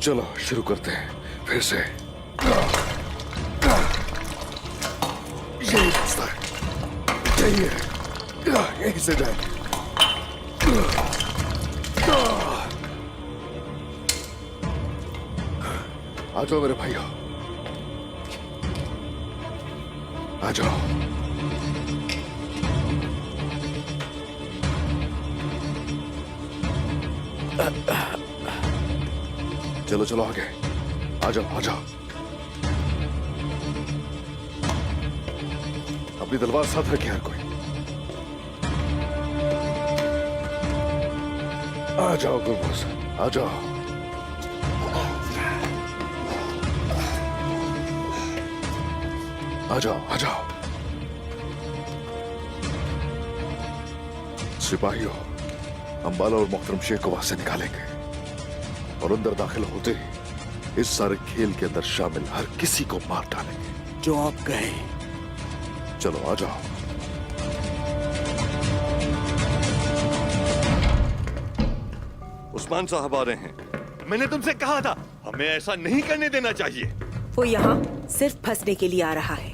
चलो शुरू करते हैं फिर से। यही रास्ता है, यही है, यहीं से जाएंगे। आ जाओ मेरे भाइयों, आ जाओ। चलो चलो आगे, आ जाओ आ जाओ। अपनी तलवार साथ रखे हर कोई। आ जाओ गुरबोस, आ जाओ। आ जाओ आ जाओ। सिपाहियों, अंबाला और मोहतरम शेख को वहां से निकालेंगे और अंदर दाखिल होते ही इस सारे खेल के अंदर शामिल हर किसी को मार डालेंगे। जो आप कहे। चलो आ जाओ। उस्मान साहब आ रहे हैं। मैंने तुमसे कहा था हमें ऐसा नहीं करने देना चाहिए। वो यहाँ सिर्फ फंसने के लिए आ रहा है।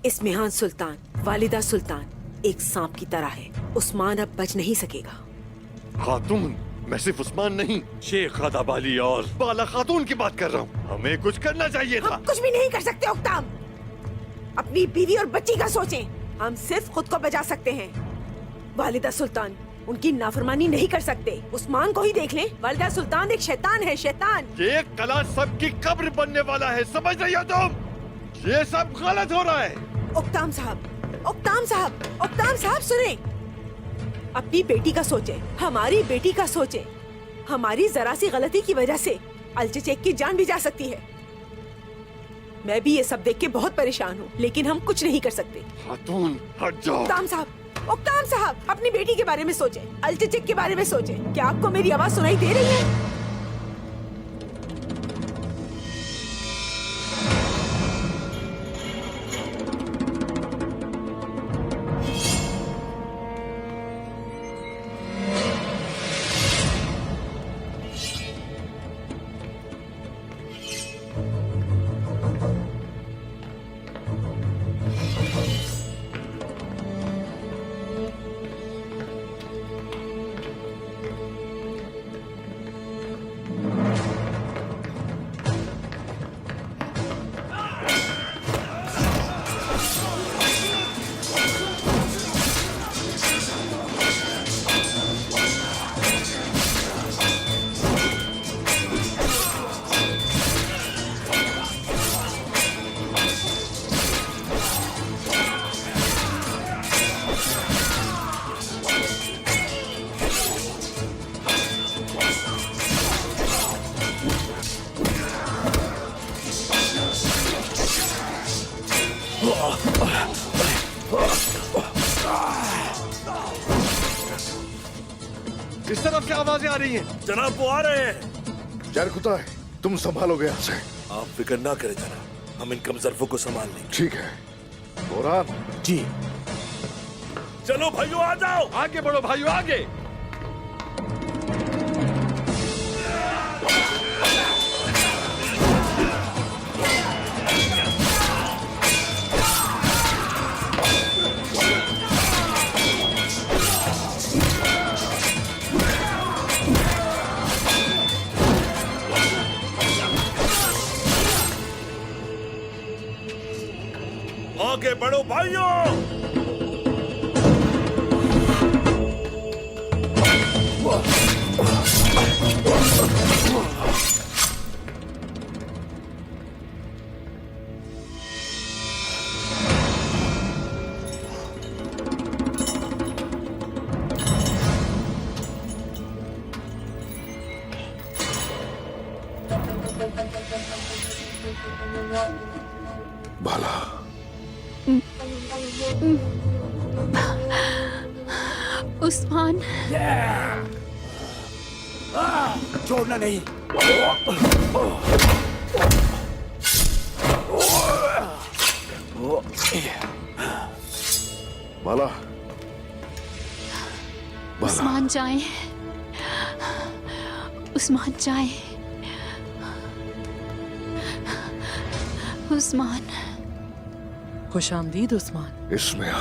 इस मेहान सुल्तान, वालिदा सुल्तान एक सांप की तरह है। उस्मान अब बच नहीं सकेगा। खातून, मैं सिर्फ उस्मान नहीं, शेख खादाबाली और बाला खातून की बात कर रहा हूँ। हमें कुछ करना चाहिए था। हम कुछ भी नहीं कर सकते उक्ताम। अपनी बीवी और बच्ची का सोचें। हम सिर्फ खुद को बचा सकते हैं। वालिदा सुल्तान उनकी नाफरमानी नहीं कर सकते। उस्मान को ही देख लें। वालिदा सुल्तान एक शैतान है, शैतान। ये कला सबकी कब्र बनने वाला है, समझ रही हो तुम? ये सब गलत हो रहा है। उक्ताम साहब, उक्ताम साहब, उक्ताम साहब सुने। अपनी बेटी का सोचे, हमारी बेटी का सोचे। हमारी जरा सी गलती की वजह से अलचचेक की जान भी जा सकती है। मैं भी ये सब देख के बहुत परेशान हूँ, लेकिन हम कुछ नहीं कर सकते। खातून हट जाओ। उक्ताम साहब, उक्ताम साहब, अपनी बेटी के बारे में सोचे, अलचचेक के बारे में सोचे। क्या आपको मेरी आवाज सुनाई दे रही है? इस तरफ क्या आवाजें आ रही हैं? जनाब वो आ रहे हैं। जर खुदा है, तुम संभालोगे यहाँ से। आप फिक्र ना करें जनाब, हम इन कमजरफों को संभाल लेंगे। ठीक है बोरान। जी। चलो भाइयों आ जाओ। आगे बढ़ो भाइयों, आगे। आगे बढ़ो भाइयों। बाला, उस्मान, छोड़ना नहीं। बाला, उस्मान जाएं, उस्मान जाएं। उस्मान, खुशामदीद उस्मान। इसमें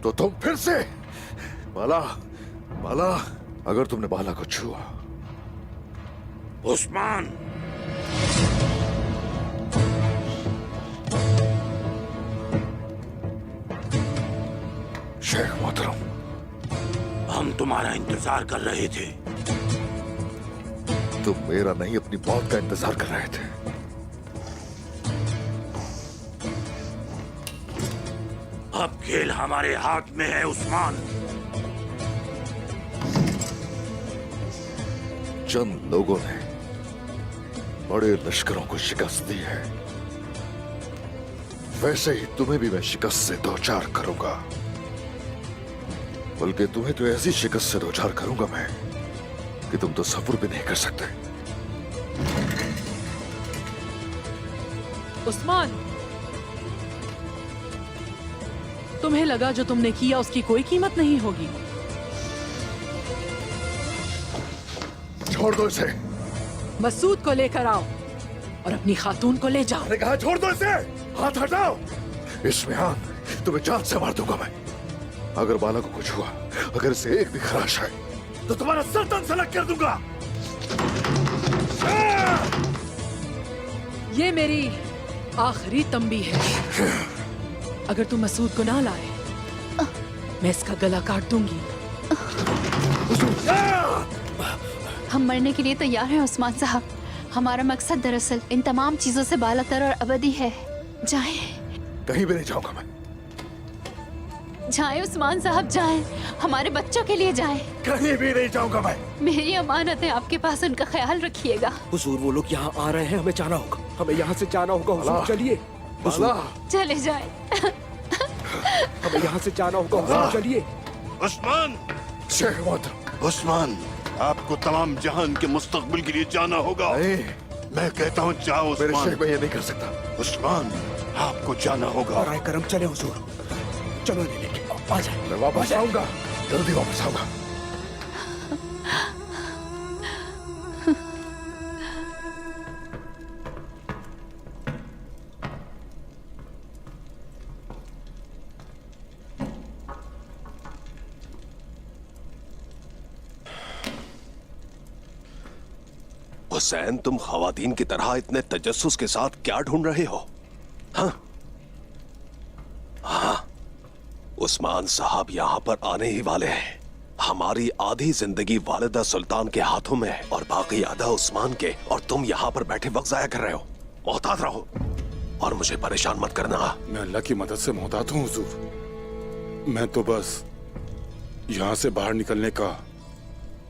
तो तुम फिर से बाला, बाला, अगर तुमने बाला को छुआ, उस्मान, शेख मोहतरम, हम तुम्हारा इंतजार कर रहे थे। तुम मेरा नहीं अपनी मौत का इंतजार कर रहे थे। अब खेल हमारे हाथ में है उस्मान। चंद लोगों ने बड़े लश्करों को शिकस्त दी है, वैसे ही तुम्हें भी मैं शिकस्त से दो चार करूंगा। बल्कि तुम्हें तो ऐसी शिकस्त से दो चार करूंगा मैं कि तुम तो सब्र भी नहीं कर सकते। उस्मान, तुम्हें लगा जो तुमने किया उसकी कोई कीमत नहीं होगी? छोड़ दो इसे। मसूद को लेकर आओ और अपनी खातून को ले जाओ। मैंने कहा छोड़ दो इसे, हाथ हटाओ। इसमें तुम्हें जान से मार दूंगा मैं। अगर बाला को कुछ हुआ, अगर इसे एक भी खराश है, तो तुम्हारा सर तन सलग कर दूंगा। ये मेरी आखिरी तंबी है। अगर तुम मसूद को ना लाए, मैं इसका गला काट दूंगी। हम मरने के लिए तैयार हैं उस्मान साहब। हमारा मकसद दरअसल इन तमाम चीजों से बालातर और अबदी है। जाएं, कहीं भी नहीं जाऊंगा मैं। जाएं उस्मान साहब, जाएं। हमारे बच्चों के लिए जाएं। कहीं भी नहीं जाऊंगा मैं। मेरी अमानत है आपके पास, उनका ख्याल रखिएगा। हुजूर, वो लोग यहाँ आ रहे हैं, हमें जाना होगा। हमें यहाँ से जाना होगा हुजूर, चलिए। बाला, चले जाएं। हमें यहाँ से जाना होगा हुजूर, चलिए। उस्मान, शेख मोहतरम। उस्मान, आपको तमाम जहान के मुस्तकबिल के लिए जाना होगा। नहीं, मैं कहता हूँ जाओ मेरे उस्मान। शेख, मैं ये नहीं कर सकता। उस्मान, आपको जाना होगा। राय करम, चले हुजूर, चलो इन्हें लेके आ जाए। मैं वापस आऊंगा, जल्दी वापस आऊंगा। हुसैन, तुम खवातीन की तरह इतने तजस्सुस के साथ क्या ढूंढ रहे हो? हाँ, उस्मान साहब यहाँ पर आने ही वाले हैं। हमारी आधी जिंदगी वालिदा सुल्तान के हाथों में है और बाकी आधा उस्मान के, और तुम यहाँ पर बैठे वक्त जाया कर रहे हो। मोहतात रहो और मुझे परेशान मत करना। मैं अल्लाह की मदद से मोहतात हूँ हुजूर। मैं तो बस यहाँ से बाहर निकलने का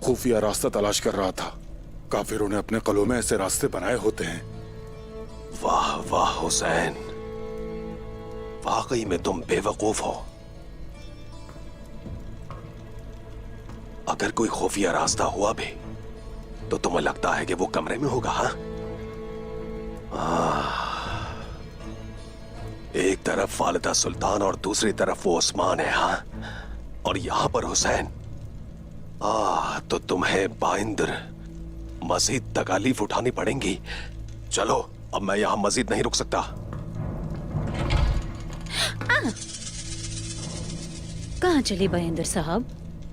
खुफिया रास्ता तलाश कर रहा था। काफिरों ने अपने कलों में ऐसे रास्ते बनाए होते हैं। वाह वाह हुसैन, वाकई में तुम बेवकूफ हो। अगर कोई खुफिया रास्ता हुआ भी तो तुम्हें लगता है कि वो कमरे में होगा? हाँ, एक तरफ वालिदा सुल्तान और दूसरी तरफ वो उस्मान है। हाँ, और यहां पर हुसैन। तो तुम्हें बाइंदर मजीद तकालीफ उठानी पड़ेंगी। चलो, अब मैं यहां मजीद नहीं रुक सकता। कहाँ चले बाइंदर साहब?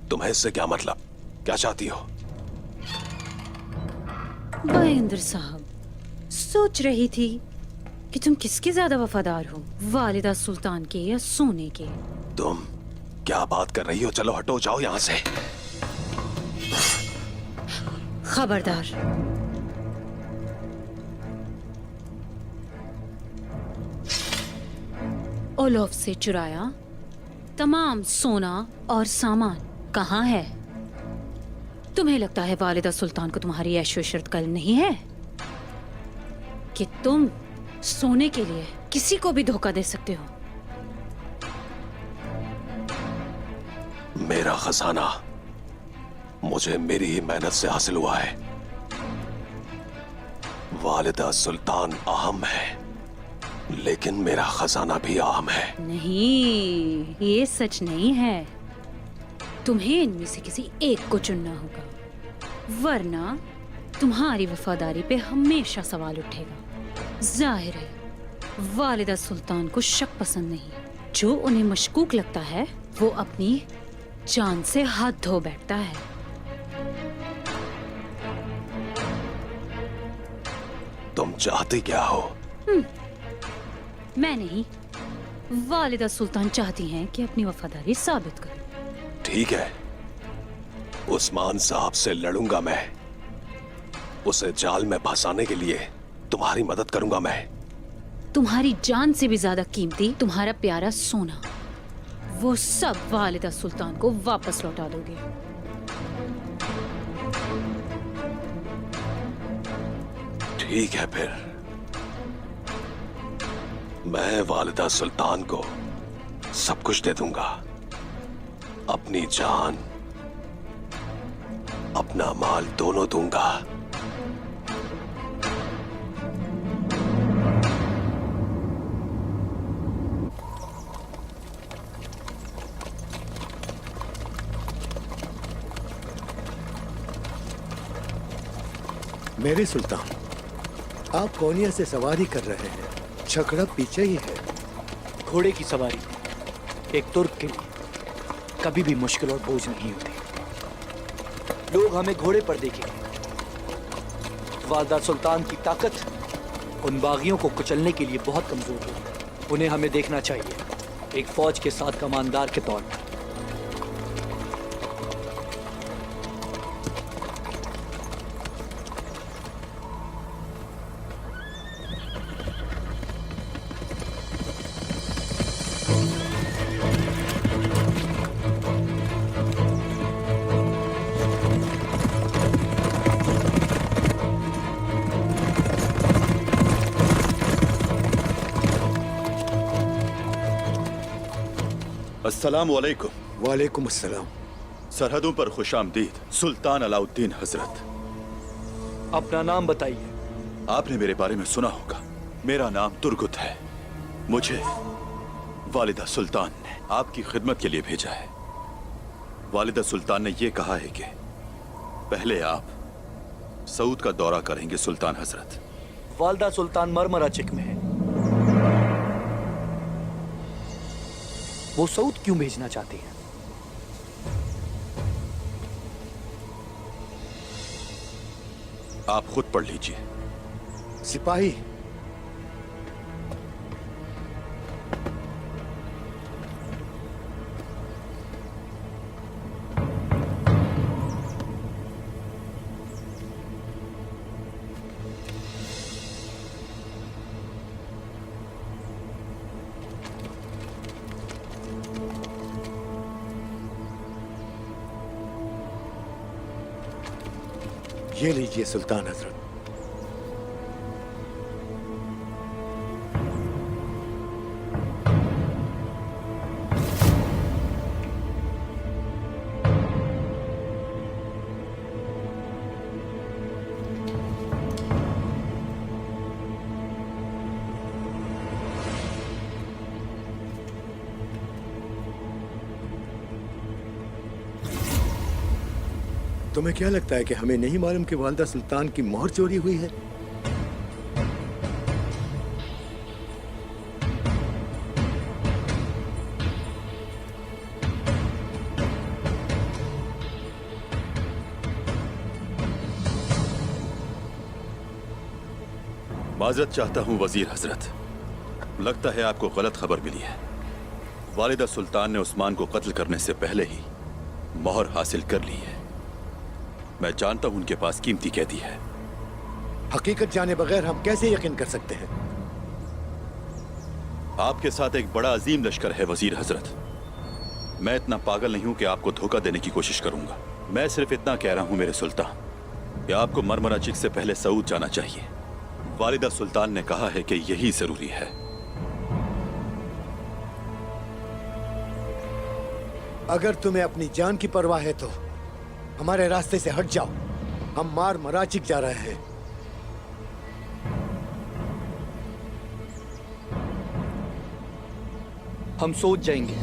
तुम्हें इससे क्या मतलब? क्या चाहती हो? बाइंदर साहब, सोच रही थी कि तुम किसके ज्यादा वफादार हो, वालिदा सुल्तान के या सोने के? तुम क्या बात कर रही हो? चलो हटो, जाओ यहाँ से। खबरदार, ओलोफ से चुराया तमाम सोना और सामान कहाँ है? तुम्हें लगता है वालिदा सुल्तान को तुम्हारी ऐशो इशरत कल नहीं है कि तुम सोने के लिए किसी को भी धोखा दे सकते हो? मेरा खजाना मुझे मेरी ही मेहनत से हासिल हुआ है। वालिदा सुल्तान अहम है, लेकिन मेरा खजाना भी अहम है। नहीं, ये सच नहीं है। तुम्हें इनमें से किसी एक को चुनना होगा, वरना तुम्हारी वफादारी पे हमेशा सवाल उठेगा। जाहिर है वालिदा सुल्तान को शक पसंद नहीं। जो उन्हें मशकूक लगता है वो अपनी जान से हाथ धो बैठता है। तुम चाहते क्या हो? मैं नहीं, वालिदा सुल्तान चाहती हैं कि अपनी वफादारी साबित करूं। ठीक है, उस्मान साहब से लड़ूंगा मैं। उसे जाल में फंसाने के लिए तुम्हारी मदद करूंगा मैं। तुम्हारी जान से भी ज्यादा कीमती तुम्हारा प्यारा सोना, वो सब वालिदा सुल्तान को वापस लौटा दोगे। ठीक है, फिर मैं वालिदा सुल्तान को सब कुछ दे दूंगा। अपनी जान, अपना माल दोनों दूंगा। मेरे सुल्तान, आप कोनिया से सवारी कर रहे हैं, छकड़ा पीछे ही है। घोड़े की सवारी एक तुर्क के लिए कभी भी मुश्किल और बोझ नहीं होती। लोग हमें घोड़े पर देखेंगे। वालिदा सुल्तान की ताकत उन बागियों को कुचलने के लिए बहुत कमजोर है। उन्हें हमें देखना चाहिए एक फौज के साथ कमांडर के तौर पर। अस्सलाम वालेकुम। वालेकुम अस्सलाम। सरहदों पर खुशामदीद सुल्तान अलाउद्दीन हजरत। अपना नाम बताइए। आपने मेरे बारे में सुना होगा, मेरा नाम तुर्गुत है। मुझे वालिदा सुल्तान ने आपकी खिदमत के लिए भेजा है। वालिदा सुल्तान ने यह कहा है कि पहले आप सऊद का दौरा करेंगे सुल्तान हजरत। वालिदा सुल्तान मरमरा चिक में है। वो सऊद क्यों भेजना चाहती हैं? आप खुद पढ़ लीजिए। सिपाही, ये लीजिए सुल्तान हजरत। तुम्हें क्या लगता है कि हमें नहीं मालूम कि वालिदा सुल्तान की मोहर चोरी हुई है? माजरत चाहता हूं वजीर हजरत, लगता है आपको गलत खबर मिली है। वालिदा सुल्तान ने उस्मान को कत्ल करने से पहले ही मोहर हासिल कर ली है। मैं जानता हूं उनके पास कीमती कैदी है। हकीकत जाने बगैर हम कैसे यकीन कर सकते हैं? आपके साथ एक बड़ा अजीम लश्कर है वजीर हजरत। मैं इतना पागल नहीं हूं कि आपको धोखा देने की कोशिश करूंगा। मैं सिर्फ इतना कह रहा हूं मेरे सुल्तान कि आपको मरमरा चिक से पहले सऊद जाना चाहिए। वालिदा सुल्तान ने कहा है कि यही जरूरी है। अगर तुम्हें अपनी जान की परवाह है तो हमारे रास्ते से हट जाओ। हम मार मराचिक जा रहे हैं। हम सोच जाएंगे।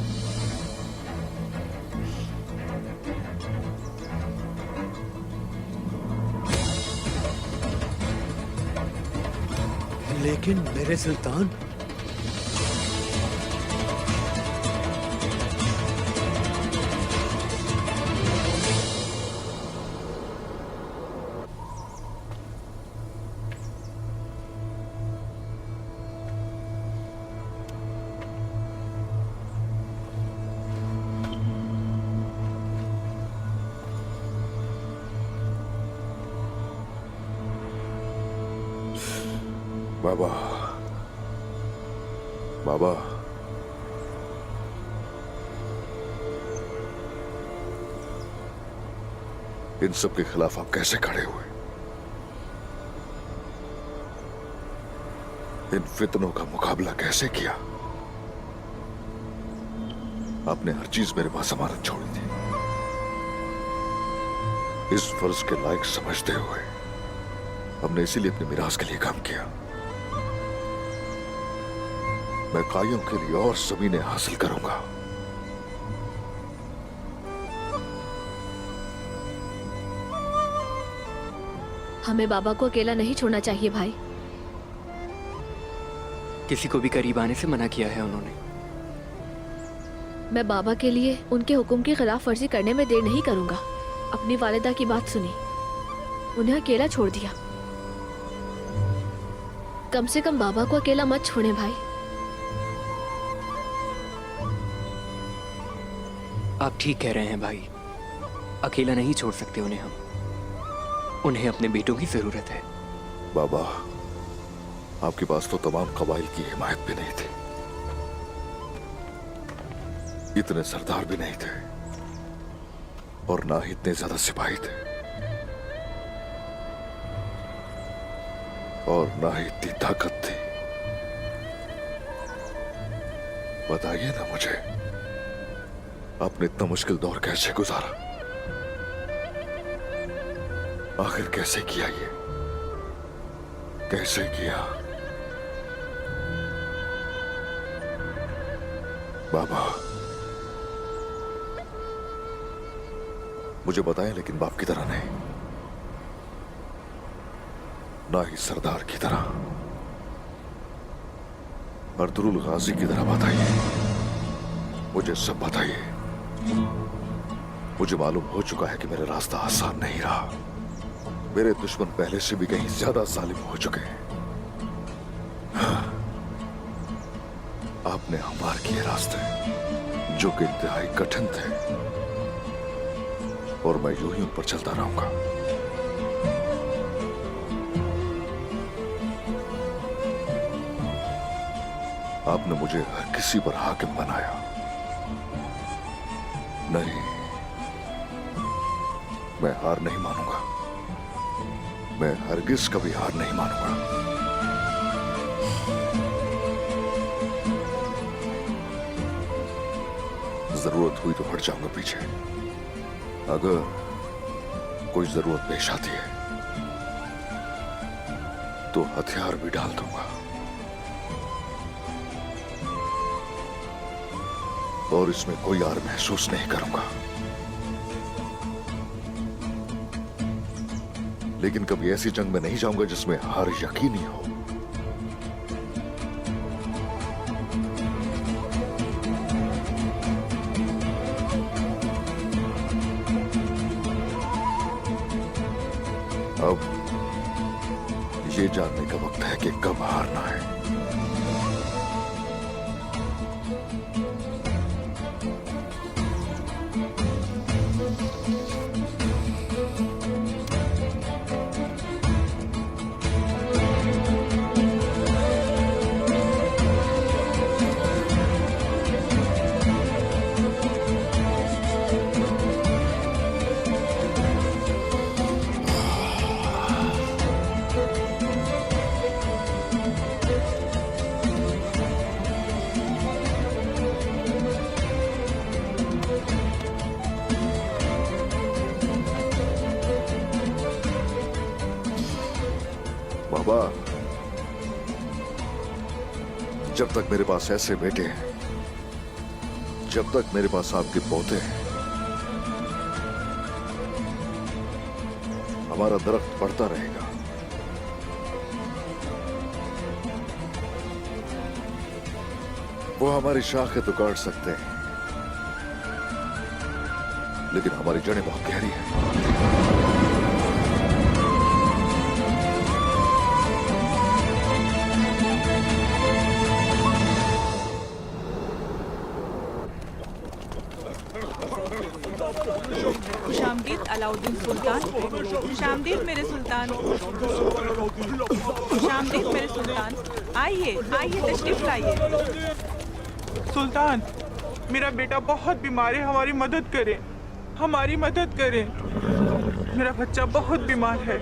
लेकिन मेरे सुल्तान, बाबा, बाबा, इन सब के खिलाफ आप कैसे खड़े हुए? इन फितनों का मुकाबला कैसे किया? आपने हर चीज मेरे पास अमानत छोड़ी थी। इस फर्ज के लायक समझते हुए हमने इसीलिए अपनी मिरास के लिए काम किया। मैं कायों के लिए और जमीनें हासिल करूंगा। हमें बाबा को अकेला नहीं छोड़ना चाहिए भाई। किसी को भी करीब आने से मना किया है उन्होंने। मैं बाबा के लिए उनके हुक्म की खिलाफ वर्जी करने में देर नहीं करूंगा। अपनी वालिदा की बात सुनी, उन्हें अकेला छोड़ दिया। कम से कम बाबा को अकेला मत छोड़े भाई। आप ठीक कह रहे हैं भाई, अकेला नहीं छोड़ सकते उन्हें हम। उन्हें अपने बेटों की जरूरत है। बाबा, आपके पास तो तमाम कबाइल की हिमायत भी नहीं थी, इतने सरदार भी नहीं थे और ना ही इतने ज्यादा सिपाही थे और ना ही इतनी ताकत थी। बताइए ना मुझे, आपने इतना मुश्किल दौर कैसे गुजारा? आखिर कैसे किया ये? कैसे किया? बाबा, मुझे बताएं, लेकिन बाप की तरह नहीं, ना ही सरदार की तरह, अर्दुरुल गाजी की तरह बताइए। मुझे सब बताइए। मुझे मालूम हो चुका है कि मेरा रास्ता आसान नहीं रहा। मेरे दुश्मन पहले से भी कहीं ज्यादा जालिम हो चुके हैं। हाँ, आपने हमवार किए रास्ते जो कि इंतहाई कठिन थे और मैं यूं ही उन पर चलता रहूंगा। आपने मुझे हर किसी पर हाकिम बनाया। नहीं, मैं हार नहीं मानूंगा। मैं हरगिज कभी हार नहीं मानूंगा। जरूरत हुई तो हट जाऊंगा पीछे। अगर कोई जरूरत पेश आती है तो हथियार भी डाल दूंगा और इसमें कोई आर महसूस नहीं करूंगा। लेकिन कभी ऐसी जंग में नहीं जाऊंगा जिसमें हार यकीनी हो। अब ये जानने का वक्त है कि कब हारना है। बाबा, जब तक मेरे पास ऐसे बेटे हैं, जब तक मेरे पास आपके पोते हैं, हमारा दरख्त बढ़ता रहेगा। वो हमारी शाखें तो काट सकते हैं, लेकिन हमारी जड़ें बहुत गहरी हैं। खुशामदीद अलाउद्दीन सुल्तान। खुशामदीद मेरे सुल्तान। खुशामदीद मेरे सुल्तान। आइए आइए, तशरीफ लाइए। सुल्तान, मेरा बेटा बहुत बीमार है, हमारी मदद करें, हमारी मदद करें। मेरा बच्चा बहुत बीमार है।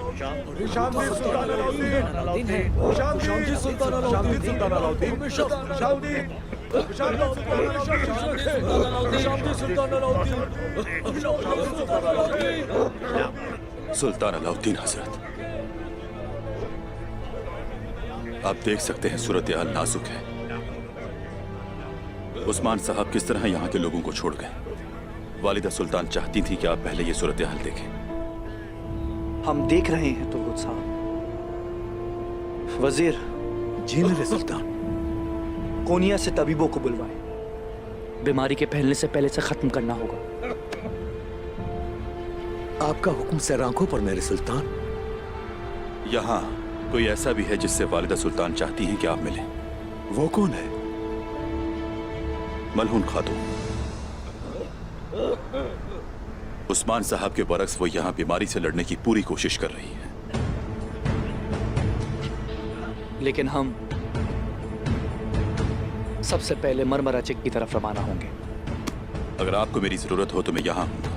सुल्तान अलाउद्दीन हजरत, आप देख सकते हैं सूरत हाल नाजुक है। उस्मान साहब किस तरह यहाँ के लोगों को छोड़ गए। वालिदा सुल्तान चाहती थी कि आप पहले ये सूरत हाल देखें। हम देख रहे हैं तुर्गुत साहब। वजीर, जी मेरे सुल्तान। कोनिया से तबीबों को बुलवाए, बीमारी के फैलने से पहले से खत्म करना होगा। आपका हुक्म से आंखों पर मेरे सुल्तान। यहाँ कोई ऐसा भी है जिससे वालिदा सुल्तान चाहती हैं कि आप मिलें। वो कौन है? मलहून खातून। उस्मान साहब के बरक्स वो यहाँ बीमारी से लड़ने की पूरी कोशिश कर रही हैं। लेकिन हम सबसे पहले मरमरा चेक की तरफ रवाना होंगे। अगर आपको मेरी जरूरत हो तो मैं यहाँ हूँ।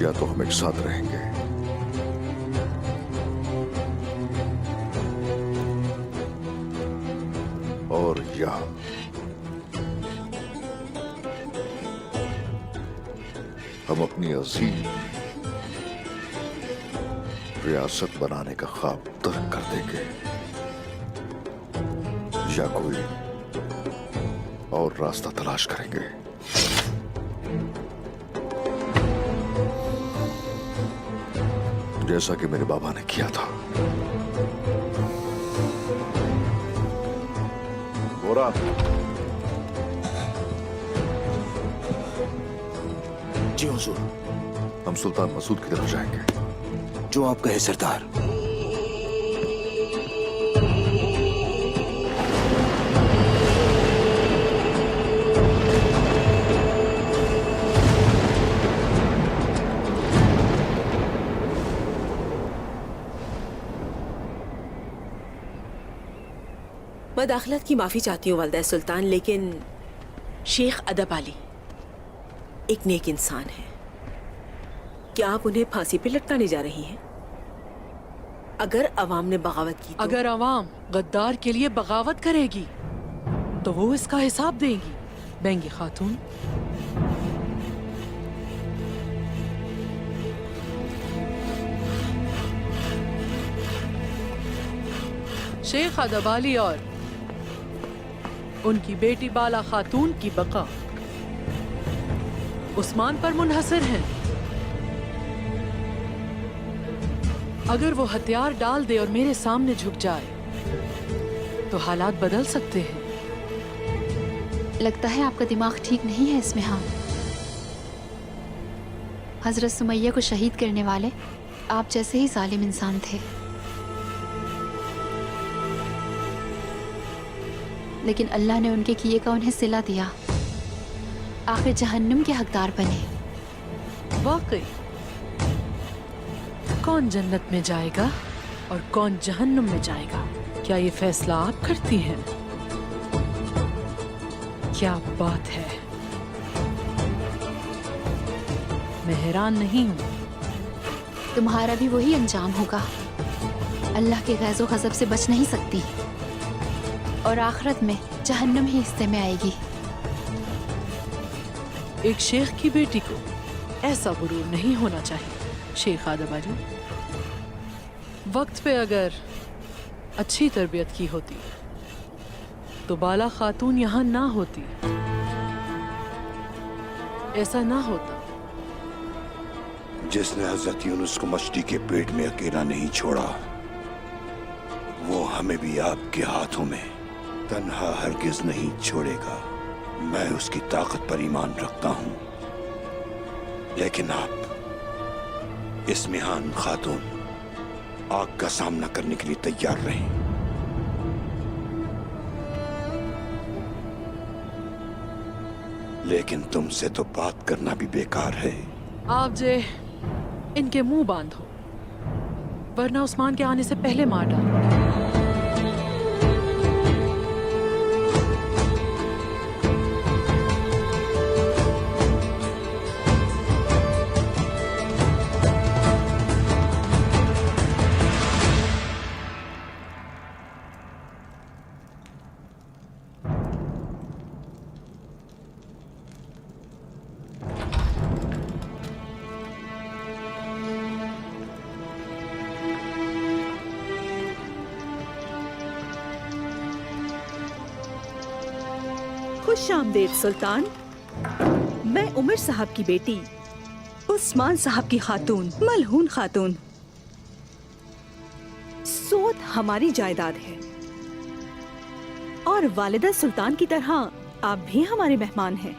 या तो हम एक साथ रहेंगे और या हम अपनी अजीम रियासत बनाने का ख्वाब तर्क कर देंगे, या कोई और रास्ता तलाश करेंगे। जैसा कि मेरे बाबा ने किया था। बोरा, जी हुजूर। हम सुल्तान मसूद की तरफ जाएंगे। जो आप कहे सरदार। मैं दाखिलत की माफी चाहती हूँ वालिदा सुल्तान, लेकिन शेख अदब अली एक नेक इंसान है। क्या आप उन्हें फांसी पे लटकाने जा रही हैं? अगर अवाम ने बगावत की तो? अगर अवाम गद्दार के लिए बगावत करेगी तो वो इसका हिसाब देगी। बेंगी खातून, शेख अदब अली और उनकी बेटी बाला खातून की बका उस्मान पर मुनहसर है। अगर वो हथियार डाल दे और मेरे सामने झुक जाए तो हालात बदल सकते हैं। लगता है आपका दिमाग ठीक नहीं है इसमें। हाँ, हजरत सुमैया को शहीद करने वाले आप जैसे ही जालिम इंसान थे, लेकिन अल्लाह ने उनके किए का उन्हें सिला दिया। आखिर जहन्नुम के हकदार बने। वाकई कौन जन्नत में जाएगा और कौन जहन्नुम में जाएगा, क्या ये फैसला आप करती हैं? क्या बात है, मैं हैरान नहीं हूँ। तुम्हारा भी वही अंजाम होगा। अल्लाह के गैज़ो गज़ब से बच नहीं सकती और आखिरत में जहन्नुम ही हिस्से में आएगी। एक शेख की बेटी को ऐसा गुरूर नहीं होना चाहिए। शेख आदबाजू, वक्त पे अगर अच्छी तरबियत की होती तो बाला खातून यहाँ ना होती, ऐसा ना होता। जिसने हजरत यूनुस को मछली के पेट में अकेला नहीं छोड़ा, वो हमें भी आपके हाथों में तन्हा हरगिज नहीं छोड़ेगा। मैं उसकी ताकत पर ईमान रखता हूं, लेकिन आप इस्मिहान खातून आग का सामना करने के लिए तैयार रहें। लेकिन तुमसे तो बात करना भी बेकार है। आप जे इनके मुंह बांधो, वरना उस्मान के आने से पहले मार डालो। खुश आमदेद सुल्तान। मैं उमर साहब की बेटी उस्मान साहब की खातून मलहून खातून। सोत हमारी जायदाद है और वालिदा सुल्तान की तरह आप भी हमारे मेहमान हैं।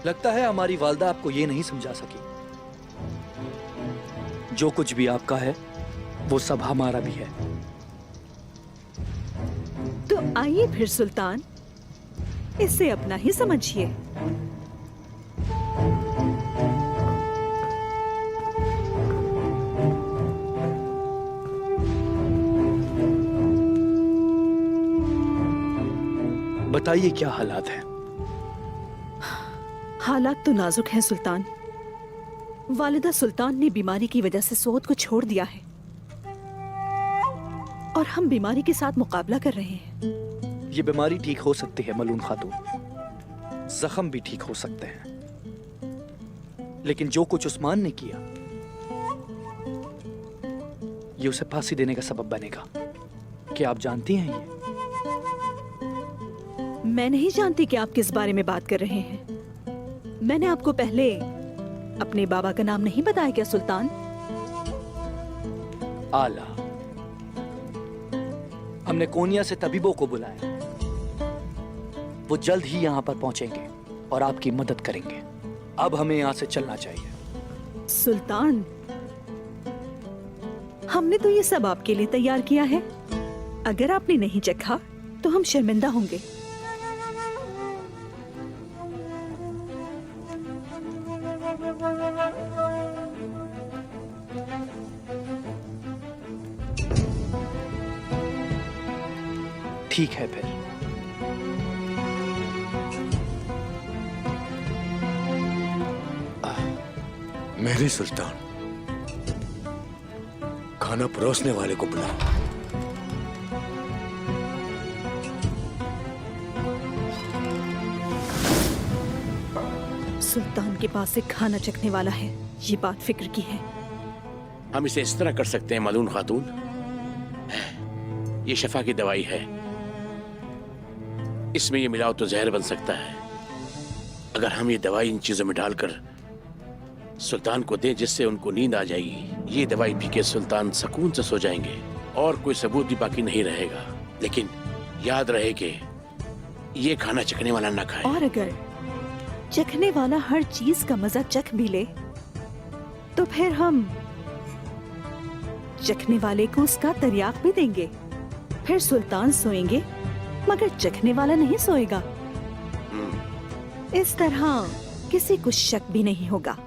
लगता है हमारी वालदा आपको ये नहीं समझा सकी। जो कुछ भी आपका है वो सब हमारा भी है। तो आइए फिर सुल्तान, इसे अपना ही समझिए। बताइए क्या हालात हैं? हालात तो नाजुक हैं सुल्तान। वालिदा सुल्तान ने बीमारी की वजह से सोत को छोड़ दिया है और हम बीमारी के साथ मुकाबला कर रहे हैं। ये बीमारी ठीक हो सकती है मलून खातून, जख्म भी ठीक हो सकते हैं, लेकिन जो कुछ उस्मान ने किया ये उसे फांसी देने का सबब बनेगा। क्या आप जानती हैं ये? मैं नहीं जानती कि आप किस बारे में बात कर रहे हैं। मैंने आपको पहले अपने बाबा का नाम नहीं बताया क्या सुल्तान? आला, हमने कोनिया से तबीबों को बुलाया। वो जल्द ही यहाँ पर पहुंचेंगे और आपकी मदद करेंगे। अब हमें यहाँ से चलना चाहिए। सुल्तान, हमने तो ये सब आपके लिए तैयार किया है। अगर आपने नहीं चखा तो हम शर्मिंदा होंगे। ठीक है फिर। मेरे सुल्तान, खाना परोसने वाले को बुलाओ। सुल्तान के पास एक खाना चखने वाला है, ये बात फिक्र की है। हम इसे इस तरह कर सकते हैं मलून खातून, ये शफा की दवाई है, इसमें ये मिलाओ तो जहर बन सकता है। अगर हम ये दवाई इन चीजों में डालकर सुल्तान को दें जिससे उनको नींद आ जाएगी, ये दवाई पी के सुल्तान सुकून से सो जाएंगे और कोई सबूत भी बाकी नहीं रहेगा। लेकिन याद रहे कि ये खाना चखने वाला ना खाए। और अगर चखने वाला हर चीज का मजा चख भी ले तो फिर हम चखने वाले को उसका तरियाक भी देंगे। फिर सुल्तान सोएंगे मगर चखने वाला नहीं सोएगा। इस तरह किसी को शक भी नहीं होगा।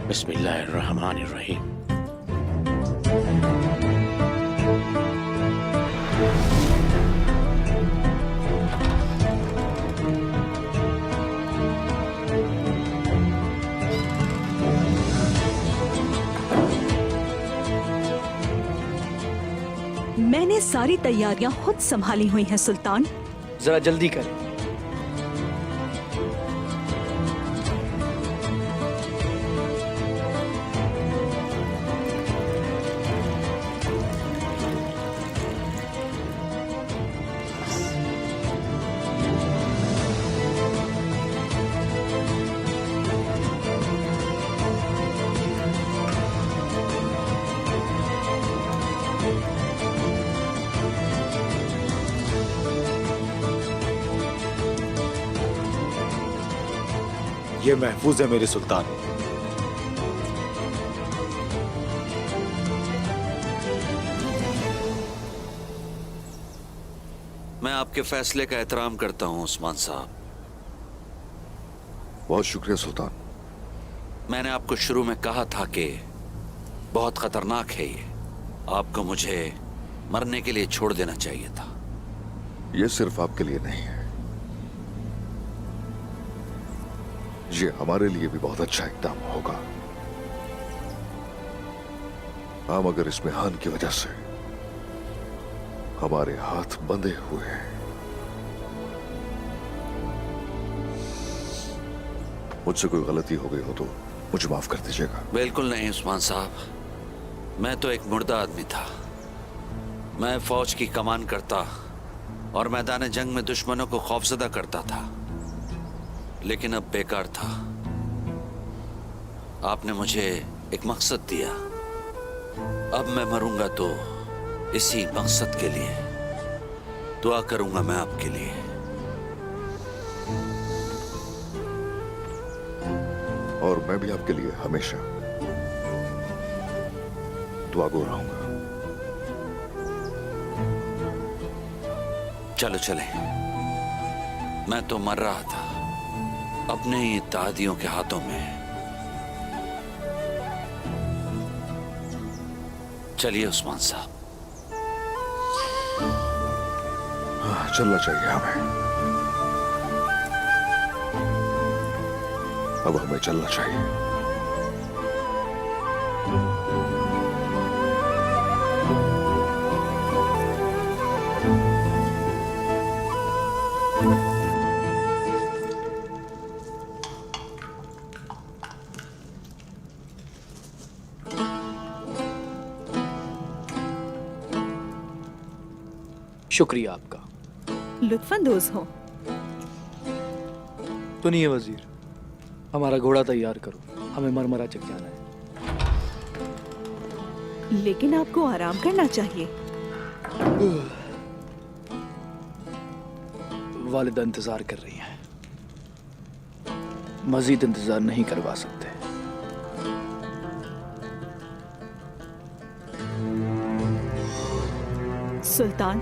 बिस्मिल्लाहिर्रहमानिर्रहीम। मैंने सारी तैयारियां खुद संभाली हुई हैं सुल्तान। जरा जल्दी करें। ये महफूज है मेरे सुल्तान। मैं आपके फैसले का एहतराम करता हूं उस्मान साहब। बहुत शुक्रिया सुल्तान। मैंने आपको शुरू में कहा था कि बहुत खतरनाक है ये। आपको मुझे मरने के लिए छोड़ देना चाहिए था। ये सिर्फ आपके लिए नहीं है, ये हमारे लिए भी बहुत अच्छा इक़दाम होगा। हम अगर इस मेहान की वजह से हमारे हाथ बंधे हुए हैं, मुझसे कोई गलती हो गई हो तो मुझे माफ कर दीजिएगा। बिल्कुल नहीं उस्मान साहब, मैं तो एक मुर्दा आदमी था। मैं फौज की कमान करता और मैदान जंग में दुश्मनों को खौफजदा करता था, लेकिन अब बेकार था। आपने मुझे एक मकसद दिया। अब मैं मरूंगा तो इसी मकसद के लिए। दुआ करूंगा मैं आपके लिए। और मैं भी आपके लिए हमेशा दुआगो रहूंगा। चलो चले। मैं तो मर रहा था अपने ही इत्तेहादियों के हाथों में। चलिए उस्मान साहब। चलना चाहिए हमें। अब हमें चलना चाहिए। शुक्रिया आपका। लुत्फानंदोज हो। सुनिए वजीर, हमारा घोड़ा तैयार करो, हमें मरमरा चक जाना है। लेकिन आपको आराम करना चाहिए। वालिदा इंतजार कर रही हैं, मजीद इंतजार नहीं करवा सकते। सुल्तान,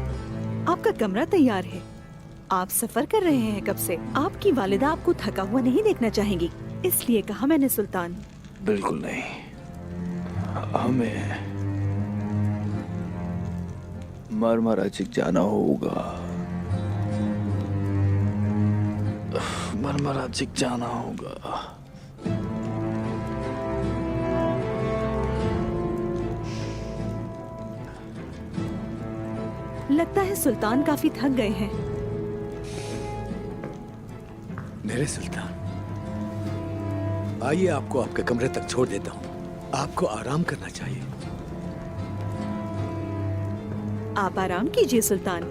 आपका कमरा तैयार है। आप सफर कर रहे हैं कब से? आपकी वालिदा आपको थका हुआ नहीं देखना चाहेंगी, इसलिए कहा मैंने सुल्तान। बिल्कुल नहीं, हमें मरमरा चिक जाना होगा। मरमरा चिक जाना होगा। लगता है सुल्तान काफी थक गए हैं। मेरे सुल्तान, आइए आपको आपके कमरे तक छोड़ देता हूँ। आपको आराम करना चाहिए। आप आराम कीजिए सुल्तान।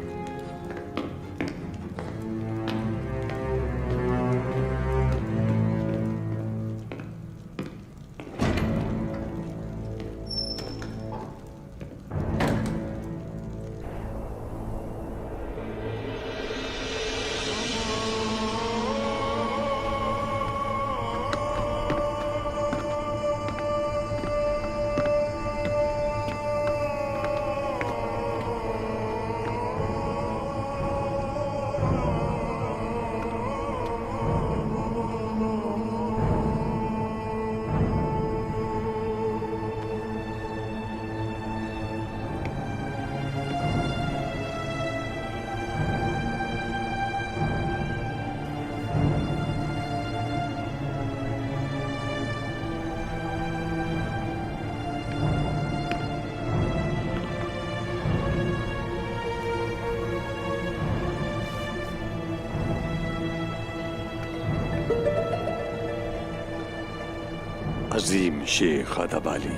अजीम शेख अदाबाली,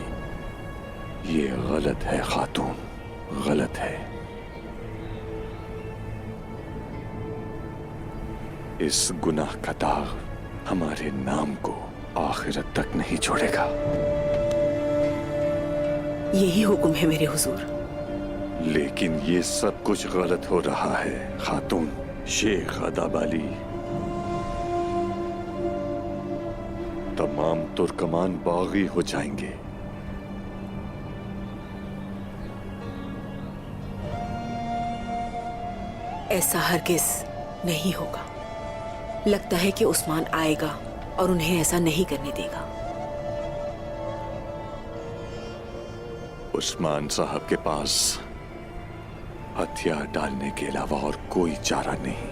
ये गलत है खातून, गलत है। इस गुनाह का दाग हमारे नाम को आखिरत तक नहीं छोड़ेगा। यही हुक्म है मेरे हुजूर। लेकिन ये सब कुछ गलत हो रहा है खातून शेख अदाबाली। तमाम तुर्कमान बागी हो जाएंगे। ऐसा हरगिज नहीं होगा। लगता है कि उस्मान आएगा और उन्हें ऐसा नहीं करने देगा। उस्मान साहब के पास हथियार डालने के अलावा और कोई चारा नहीं।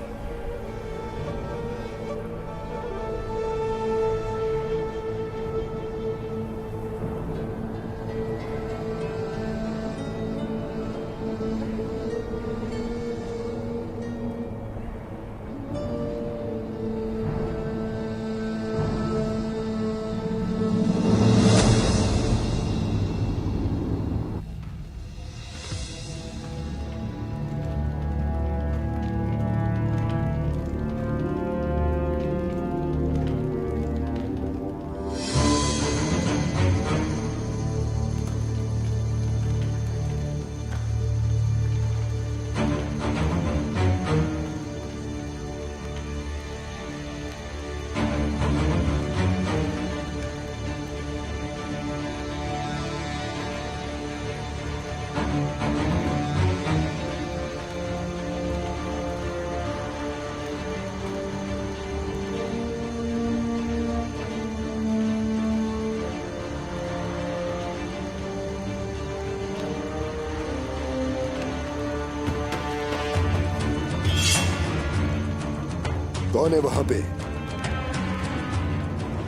कौन है वहां पे?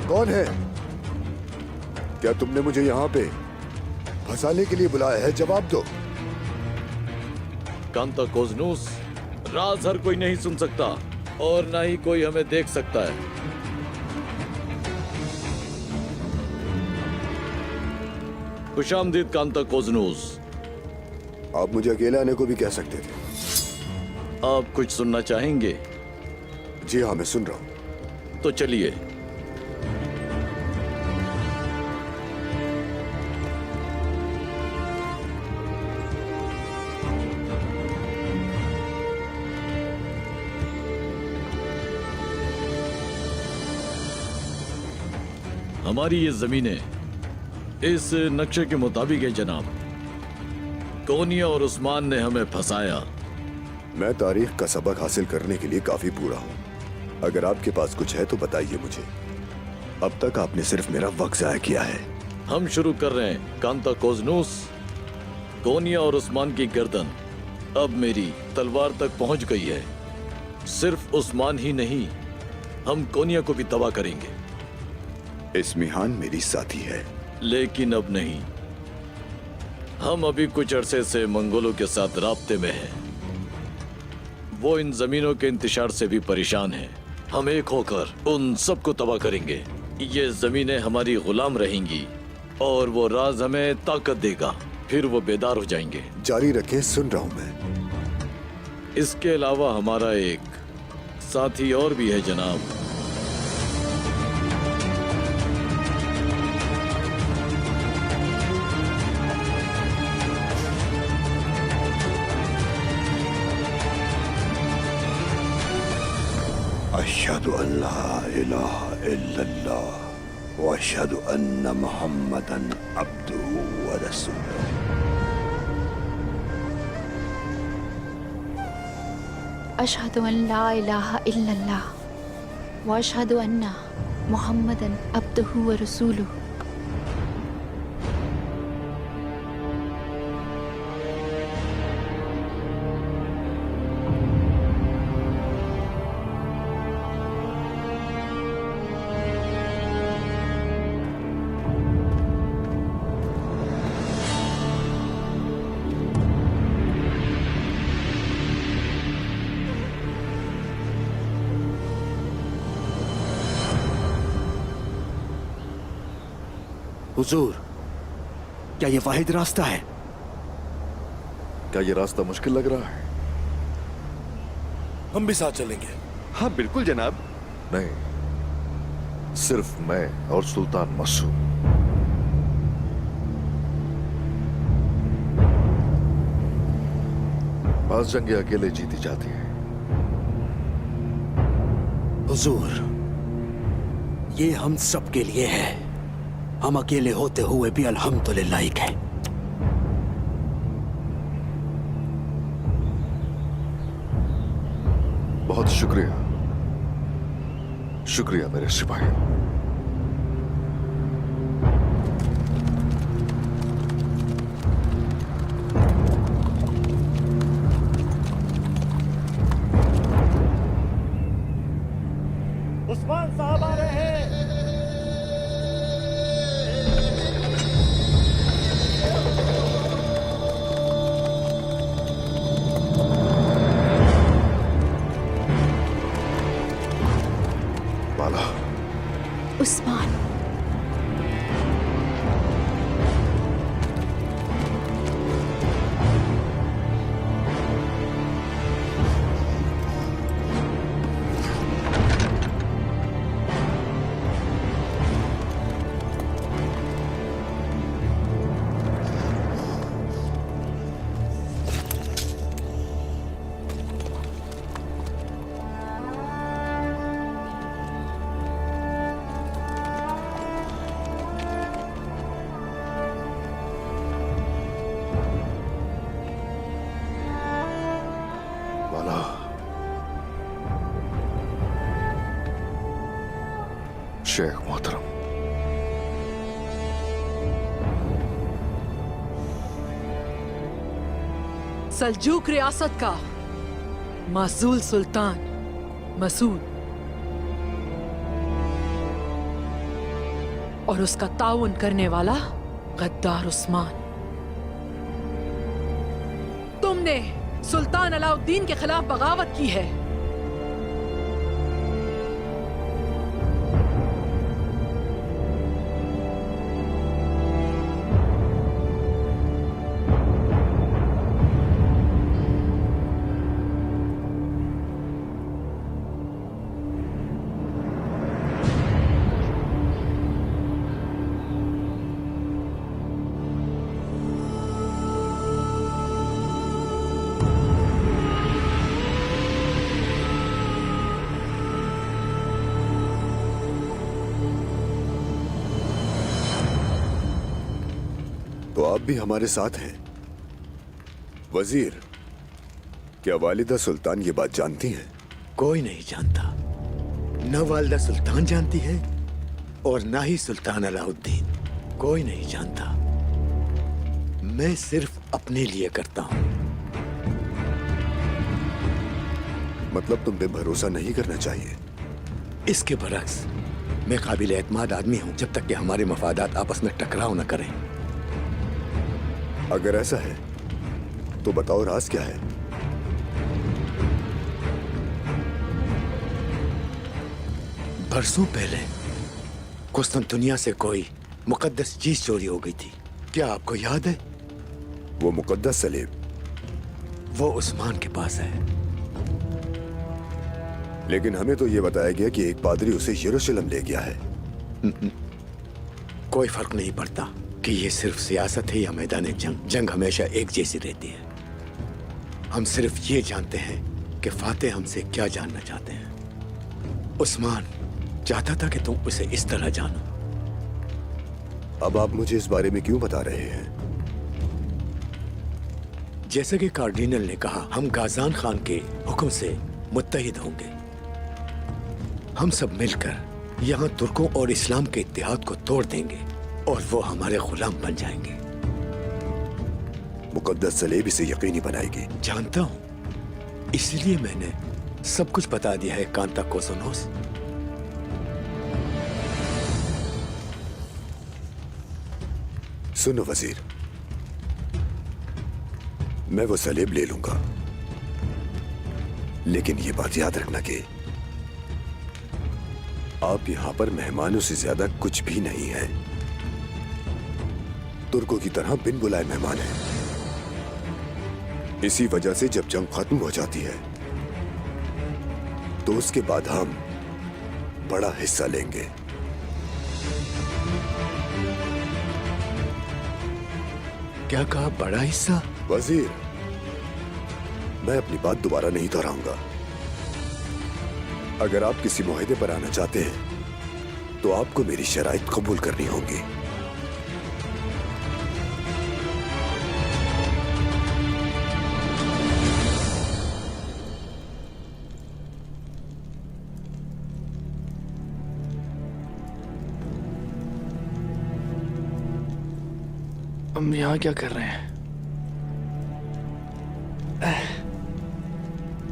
कौन है? क्या तुमने मुझे यहां पे फंसाने के लिए बुलाया है? जवाब दो। कांता कोजनूस, राज हर कोई नहीं सुन सकता और ना ही कोई हमें देख सकता है। खुशामदीद कांता कोजनूस। आप मुझे अकेले आने को भी कह सकते थे। आप कुछ सुनना चाहेंगे? जी हाँ, मैं सुन रहा हूं। तो चलिए। हमारी ये जमीनें इस नक्शे के मुताबिक है जनाब। कोनिया और उस्मान ने हमें फंसाया। मैं तारीख का सबक हासिल करने के लिए काफी बूढ़ा हूं। अगर आपके पास कुछ है तो बताइए मुझे। अब तक आपने सिर्फ मेरा वक्त जाया किया है। हम शुरू कर रहे हैं कांता कोजनूस। कोनिया और उस्मान की गर्दन अब मेरी तलवार तक पहुंच गई है। सिर्फ उस्मान ही नहीं, हम कोनिया को भी तबाह करेंगे। इस्मिहान मेरी साथी है, लेकिन अब नहीं। हम अभी कुछ अरसे से मंगोलों के साथ राब्ते में हैं। वो इन जमीनों के इंतशार से भी परेशान हैं। हम एक होकर उन सबको तबाह करेंगे। ये जमीनें हमारी गुलाम रहेंगी और वो राज हमें ताकत देगा। फिर वो बेदार हो जाएंगे। जारी रखें, सुन रहा हूं मैं। इसके अलावा हमारा एक साथी और भी है जनाब। अशहदु अल्ला इलाहा इल्लल्लाह व अशहदु अन्ना मुहम्मदन अब्दुहु व रसूलुहु। अशहदु अन ला इलाहा इल्लल्लाह व अशहदु अन्ना मुहम्मदन अब्दुहु व रसूलुहु। हुजूर, क्या ये वाहिद रास्ता है? क्या ये रास्ता मुश्किल लग रहा है? हम भी साथ चलेंगे। हाँ बिल्कुल जनाब। नहीं, सिर्फ मैं और सुल्तान मसूद। बाज जंगे अकेले जीती जाती है। हुजूर, ये हम सब के लिए है। हम अकेले होते हुए भी अल्हम्दुलिल्लाह हैं। बहुत शुक्रिया, शुक्रिया मेरे सिपाहियों। उस्मान साहब आ रहे हैं। बाला, उस्मान, शेख मोहतरम, सल्जूक रियासत का मासूल सुल्तान मसूद और उसका ताउन करने वाला गद्दार उस्मान, तुमने सुल्तान अलाउद्दीन के खिलाफ बगावत की है। तो आप भी हमारे साथ हैं। वजीर, क्या वालिदा सुल्तान ये बात जानती हैं? कोई नहीं जानता। न वालिदा सुल्तान जानती है और न ही सुल्तान अलाउद्दीन। कोई नहीं जानता। मैं सिर्फ अपने लिए करता हूं। मतलब तुम पे भरोसा नहीं करना चाहिए? इसके बरक्स, मैं काबिल एतमाद आदमी हूं जब तक कि हमारे मफादात आपस में टकराव न करें। अगर ऐसा है तो बताओ राज क्या है? बरसों पहले कुस्तुनतुनिया से कोई मुकद्दस चीज चोरी हो गई थी। क्या आपको याद है? वो मुकद्दस सलीब वो उस्मान के पास है। लेकिन हमें तो ये बताया गया कि एक पादरी उसे यरूशलेम ले गया है। कोई फर्क नहीं पड़ता कि ये सिर्फ सियासत है या मैदान जंग। जंग हमेशा एक जैसी रहती है। हम सिर्फ ये जानते हैं कि फातेह हमसे क्या जानना चाहते हैं। उस्मान चाहता था कि तुम उसे इस तरह जानो। अब आप मुझे इस बारे में क्यों बता रहे हैं? जैसे कि कार्डिनल ने कहा, हम गाजान खान के हुक्म से मुत्तहिद होंगे। हम सब मिलकर यहाँ तुर्कों और इस्लाम के इत्तेहाद को तोड़ देंगे और वो हमारे गुलाम बन जाएंगे। मुकद्दस सलेब इसे यकीनी बनाएगी। जानता हूं, इसलिए मैंने सब कुछ बता दिया है कांता कोसोनोस। सुनो वजीर, मैं वो सलेब ले लूंगा, लेकिन ये बात याद रखना कि आप यहां पर मेहमानों से ज्यादा कुछ भी नहीं है। बुजुर्गों की तरह बिन बुलाए मेहमान हैं। इसी वजह से जब जंग खत्म हो जाती है तो उसके बाद हम बड़ा हिस्सा लेंगे। क्या कहा, बड़ा हिस्सा? वजीर, मैं अपनी बात दोबारा नहीं दोहराऊंगा। अगर आप किसी मुआहदे पर आना चाहते हैं तो आपको मेरी शराइत कबूल करनी होगी। हम यहाँ क्या कर रहे हैं?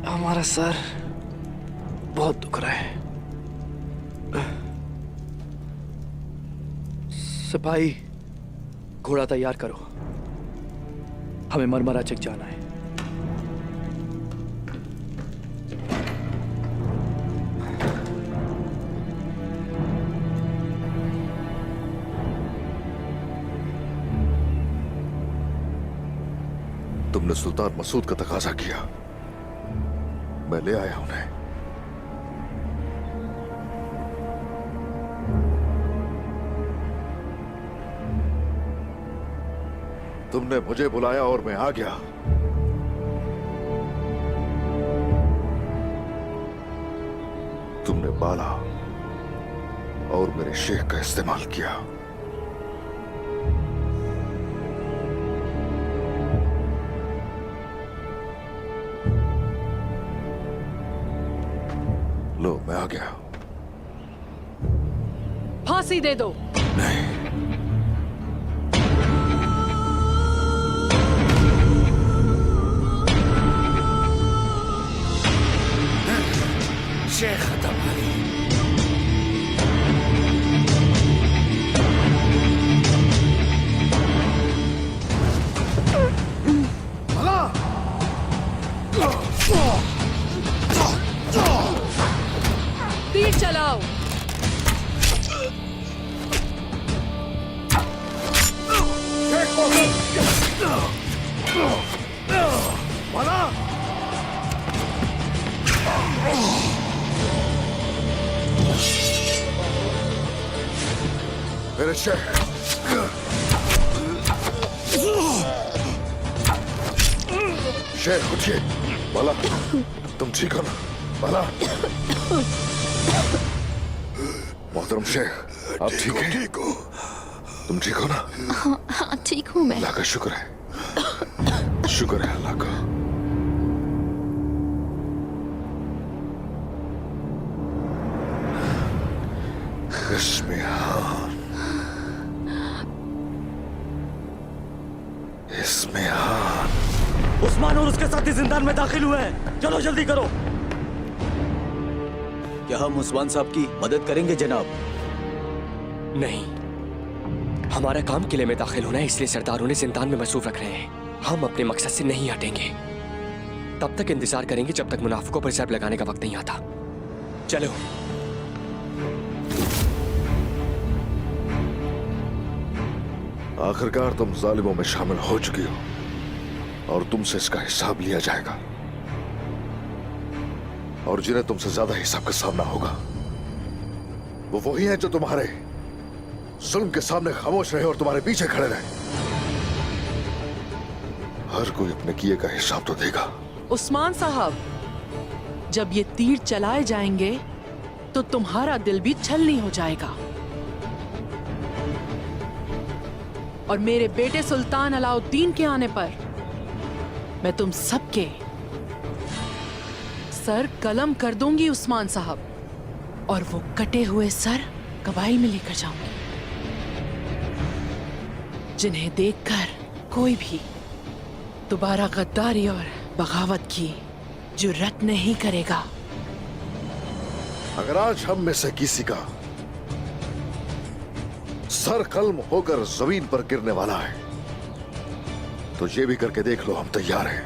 हमारा सर बहुत दुख रहा है। सिपाही, घोड़ा तैयार करो, हमें मरमरा चेक जाना है। तुमने सुल्तान मसूद का तकाजा किया, मैं ले आया उन्हें। तुमने मुझे बुलाया और मैं आ गया। तुमने बाला और मेरे शेख का इस्तेमाल किया। लो, मैं आ गया। फांसी दे दो। नहीं, शेख खत्म। तीर चलाओ। बाला! मेरे शेख, शेख उठिए। बाला, तुम ठीक हो ना? बाला, मोहतरम शेख, आप ठीक हैं? ठीक हो? तुम ठीक हो ना? हाँ ठीक हूँ मैं। अल्लाह का शुक्र है, शुक्र है अल्लाह का। इस्मिहान, इस्मिहान। उस्मान और उसके साथी जिंदान में दाखिल हुए हैं, चलो जल्दी करो। क्या हम उस्मान साहब की मदद करेंगे जनाब? नहीं, हमारा काम किले में दाखिल होना है, इसलिए सरदार उन्हें जिंदान में मसरूफ रख रहे हैं। हम अपने मकसद से नहीं हटेंगे। तब तक इंतजार करेंगे जब तक मुनाफिकों पर जैब लगाने का वक्त नहीं आता। चलो। आखिरकार तुम जालिमों में शामिल हो चुकी हो और तुमसे इसका हिसाब लिया जाएगा। और जिन्हें तुमसे ज्यादा हिसाब का सामना होगा वो वही हैं जो तुम्हारे जुल्म के सामने खामोश रहे और तुम्हारे पीछे खड़े रहे। हर कोई अपने किए का हिसाब तो देगा। उस्मान साहब, जब ये तीर चलाए जाएंगे तो तुम्हारा दिल भी छलनी हो जाएगा और मेरे बेटे सुल्तान अलाउद्दीन के आने पर मैं तुम सबके सर कलम कर दूंगी उस्मान साहब, और वो कटे हुए सर कबाइल में लेकर जाऊंगी, जिन्हें देखकर कोई भी दोबारा गद्दारी और बगावत की जुर्रत नहीं करेगा। अगर आज हम में से किसी का सर कलम होकर जमीन पर गिरने वाला है तो ये भी करके देख लो, हम तैयार हैं।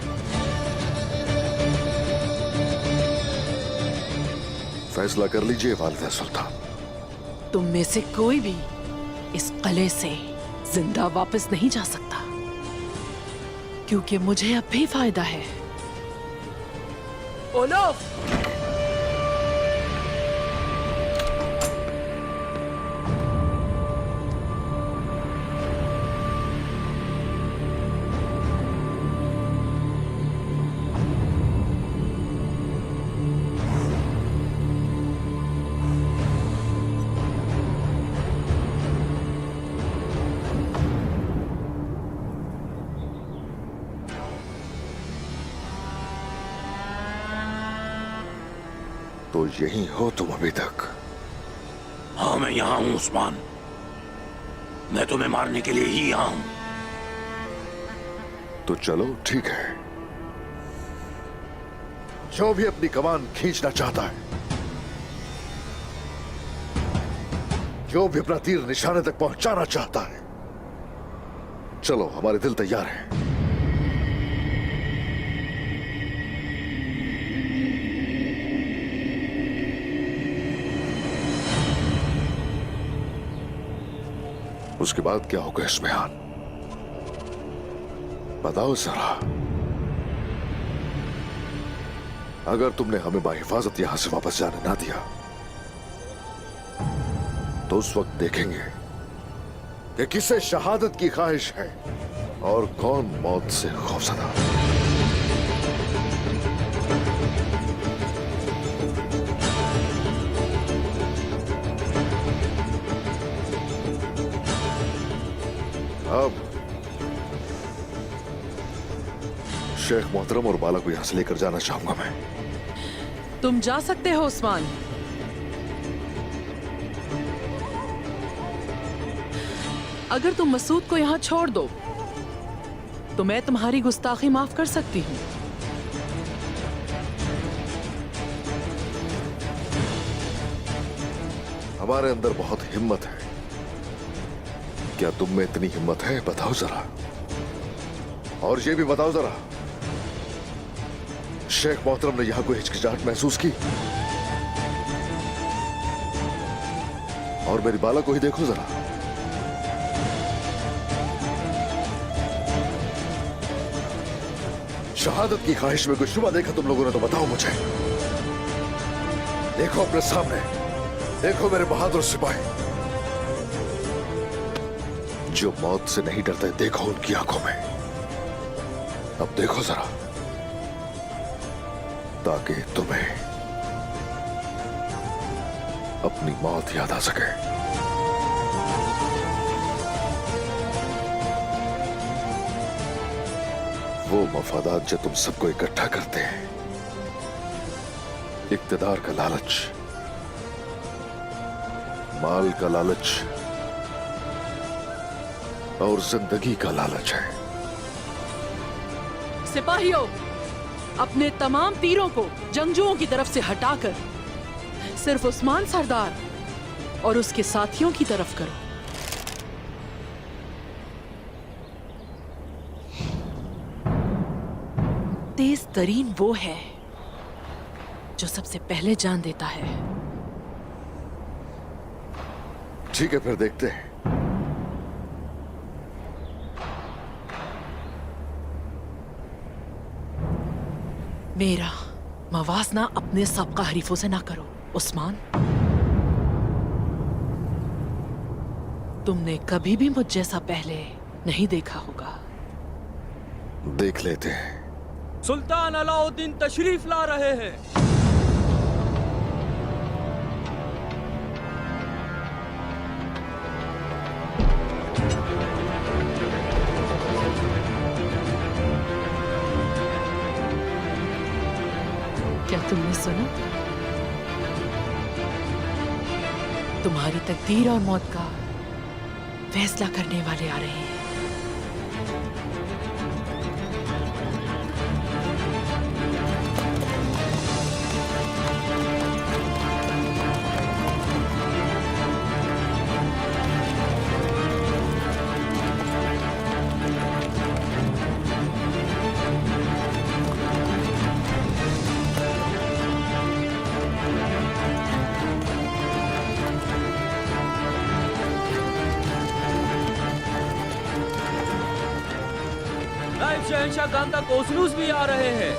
फैसला कर लीजिए वालिदा सुल्तान। तुम में से कोई भी इस किले से जिंदा वापस नहीं जा सकता, क्योंकि मुझे अब भी फायदा है। ओलोफ! तो यही हो तुम अभी तक? हाँ, मैं यहाँ हूँ उस्मान। मैं तुम्हें मारने के लिए ही यहाँ हूँ। तो चलो ठीक है। जो भी अपनी कमान खींचना चाहता है, जो भी अपना तीर निशाने तक पहुंचाना चाहता है, चलो, हमारे दिल तैयार हैं। उसके बाद क्या होगा इस्मिहान? बताओ जरा। अगर तुमने हमें बाहिफाजत यहां से वापस जाने ना दिया, तो उस वक्त देखेंगे कि किसे शहादत की ख्वाहिश है और कौन मौत से खौफजदा। अब शेख मोहतरम और बाला को यहां से लेकर जाना चाहूंगा मैं। तुम जा सकते हो उस्मान। अगर तुम मसूद को यहां छोड़ दो, तो मैं तुम्हारी गुस्ताखी माफ कर सकती हूँ। हमारे अंदर बहुत हिम्मत है। क्या तुम में इतनी हिम्मत है? बताओ जरा। और ये भी बताओ जरा, शेख मोहतरम ने यहां कोई हिचकिचाहट महसूस की? और मेरी बाला को ही देखो जरा। शहादत की ख्वाहिश में कोई शुबा देखा तुम लोगों ने तो बताओ मुझे। देखो अपने सामने, देखो मेरे बहादुर सिपाही जो मौत से नहीं डरते, देखो उनकी आंखों में। अब देखो जरा, ताकि तुम्हें अपनी मौत याद आ सके। वो मफादात जो तुम सबको इकट्ठा करते हैं, इक्तिदार का लालच, माल का लालच और जिंदगी का लालच है। सिपाहियों, अपने तमाम तीरों को जंगजुओं की तरफ से हटाकर सिर्फ उस्मान सरदार और उसके साथियों की तरफ करो। तेज तरीन वो है जो सबसे पहले जान देता है। ठीक है, फिर देखते हैं। मेरा मवाजना अपने सबका हरीफों से ना करो उस्मान। तुमने कभी भी मुझ जैसा पहले नहीं देखा होगा। देख लेते हैं। सुल्तान अलाउद्दीन तशरीफ ला रहे हैं। क्या तुमने सुना? तुम्हारी तकदीर और मौत का फैसला करने वाले आ रहे हैं। नायब शहंशाह गांधा कोसनूस भी आ रहे हैं।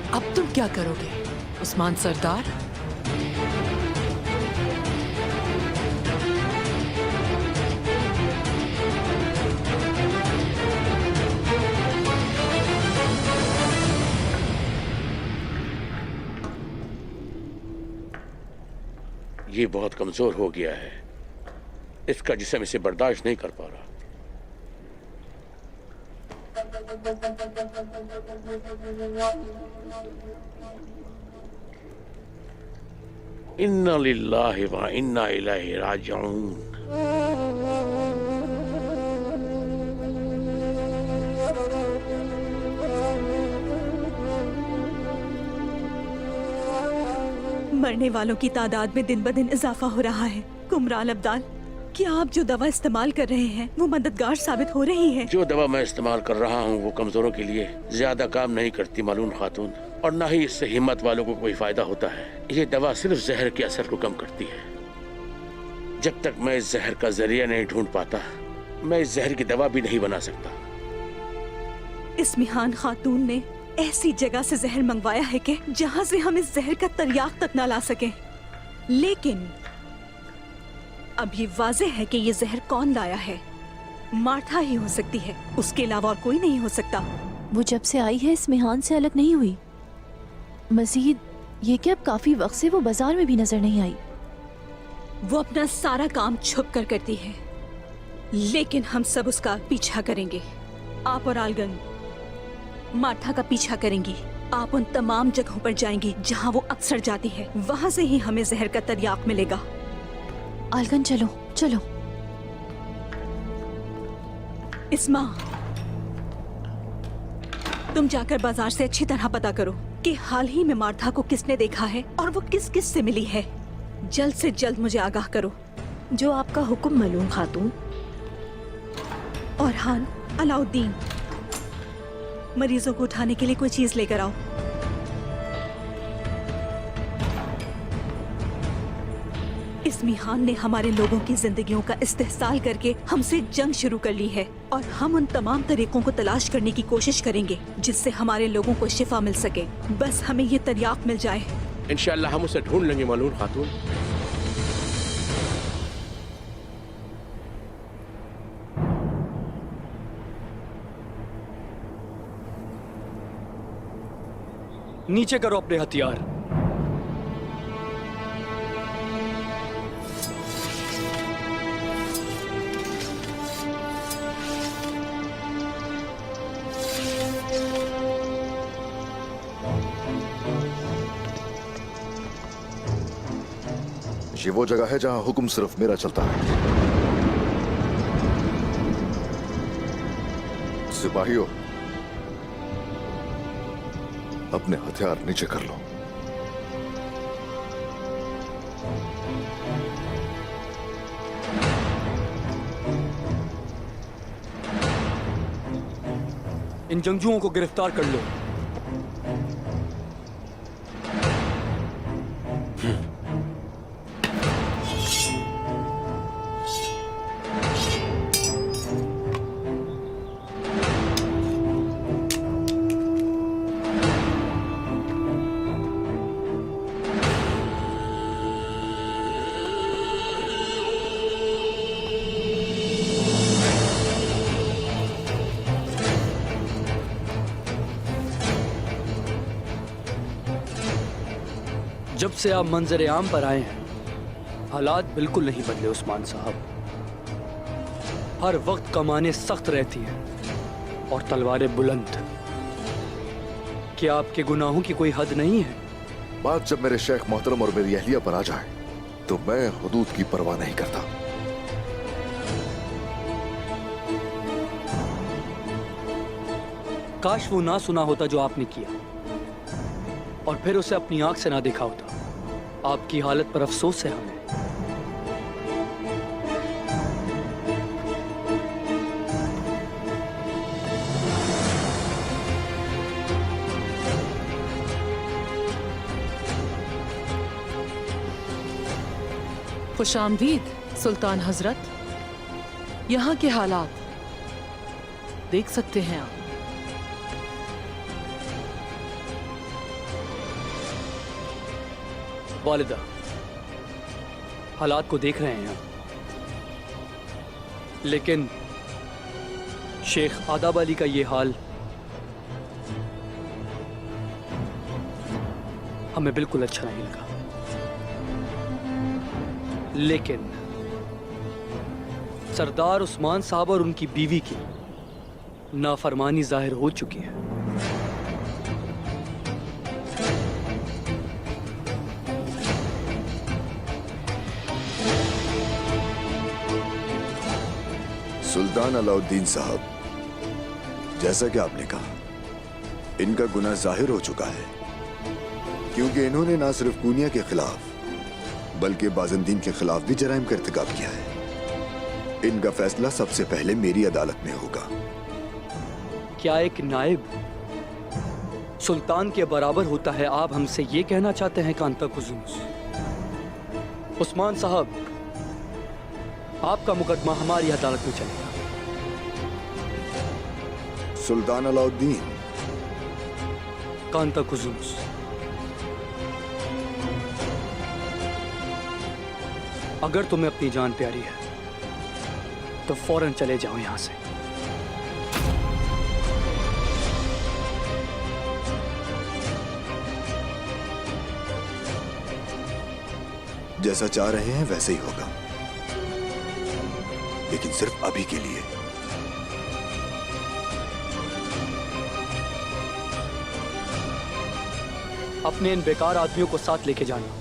अब तुम क्या करोगे उस्मान सरदार? ये बहुत कमजोर हो गया है, इसका जिस्म इसे बर्दाश्त नहीं कर पा रहा। इन्ना लिल्लाहि व इन्ना इलैहि राजिऊन। मरने वालों की तादाद में दिन ब दिन इजाफा हो रहा है। कुमरान अब्दाल, क्या आप जो दवा इस्तेमाल कर रहे हैं वो मददगार साबित हो रही है? जो दवा मैं इस्तेमाल कर रहा हूँ वो कमजोरों के लिए ज्यादा काम नहीं करती मालूम खातून, और न ही इससे हिम्मत वालों को कोई फायदा होता है। ये दवा सिर्फ जहर के असर को कम करती है। जब तक मैं इस जहर का जरिया नहीं ढूंढ पाता, मैं इस जहर की दवा भी नहीं बना सकता। इस्मिहान खातून ने ऐसी जगह से जहर मंगवाया है कि जहाँ से हम इस जहर का तरियाक तक ना ला सके, लेकिन अब ये वाज़ेह है कि ये जहर कौन लाया है। मार्था ही हो सकती है, उसके अलावा और कोई नहीं हो सकता। वो जब से आई है इस्मिहान से अलग नहीं हुई। मजीद ये कि अब काफी वक्त से वो बाजार में भी नजर नहीं आई। वो अपना सारा काम छुप कर करती है, लेकिन हम सब उसका पीछा करेंगे। आप और आलगन मार्था का पीछा करेंगी। आप उन तमाम जगहों पर जाएंगी जहाँ वो अक्सर जाती है, वहाँ से ही हमें जहर का तरियाक मिलेगा। आलगन चलो चलो। इस्मा, तुम जाकर बाजार से अच्छी तरह पता करो कि हाल ही में मार्था को किसने देखा है और वो किस किस से मिली है। जल्द से जल्द मुझे आगाह करो। जो आपका हुक्म मलूम खातून। और हान, अलाउद्दीन, मरीजों को उठाने के लिए कोई चीज लेकर आओ। इस्मिहान ने हमारे लोगों की जिंदगियों का इस्तेहसाल करके हमसे जंग शुरू कर ली है, और हम उन तमाम तरीकों को तलाश करने की कोशिश करेंगे जिससे हमारे लोगों को शिफा मिल सके। बस हमें ये तरियाक मिल जाए। इंशाअल्लाह हम उसे ढूंढ लेंगे मालूम खातून। नीचे करो अपने हथियार। ये वो जगह है जहां हुक्म सिर्फ मेरा चलता है। सिपाहियों, अपने हथियार नीचे कर लो। इन जंगजुओं को गिरफ्तार कर लो। जब से आप मंजर आम पर आए हैं, हालात बिल्कुल नहीं बदले उस्मान साहब। हर वक्त कमाने सख्त रहती हैं और तलवारें बुलंद। क्या आपके गुनाहों की कोई हद नहीं है? बात जब मेरे शेख मोहतरम और मेरी अहलिया पर आ जाए तो मैं हुदूद की परवाह नहीं करता। काश वो ना सुना होता जो आपने किया और फिर उसे अपनी आंख से ना देखा होता। आपकी हालत पर अफसोस है हमें। खुशामदीद सुल्तान हजरत। यहाँ के हालात देख सकते हैं आप। वालिदा, हालात को देख रहे हैं, लेकिन शेख आदाब अली का ये हाल हमें बिल्कुल अच्छा नहीं लगा। लेकिन सरदार उस्मान साहब और उनकी बीवी की नाफरमानी जाहिर हो चुकी है। सुल्तान अलाउद्दीन साहब, जैसा कि आपने कहा, इनका गुनाह जाहिर हो चुका है, क्योंकि इन्होंने ना सिर्फ कूनिया के खिलाफ बल्कि बाज़ंदीन के खिलाफ भी जराइम का इर्तिकाब किया है। इनका फैसला सबसे पहले मेरी अदालत में होगा। क्या एक नायब सुल्तान के बराबर होता है? आप हमसे ये कहना चाहते हैं कांता कुजुनुस? उस्मान साहब, आपका मुकदमा हमारी अदालत में चलेगा। सुल्तान अलाउद्दीन, कांता कुजुनुस, अगर तुम्हें अपनी जान प्यारी है तो फौरन चले जाओ यहां से। जैसा चाह रहे हैं वैसे ही होगा, लेकिन सिर्फ अभी के लिए। अपने इन बेकार आदमियों को साथ लेके जाना।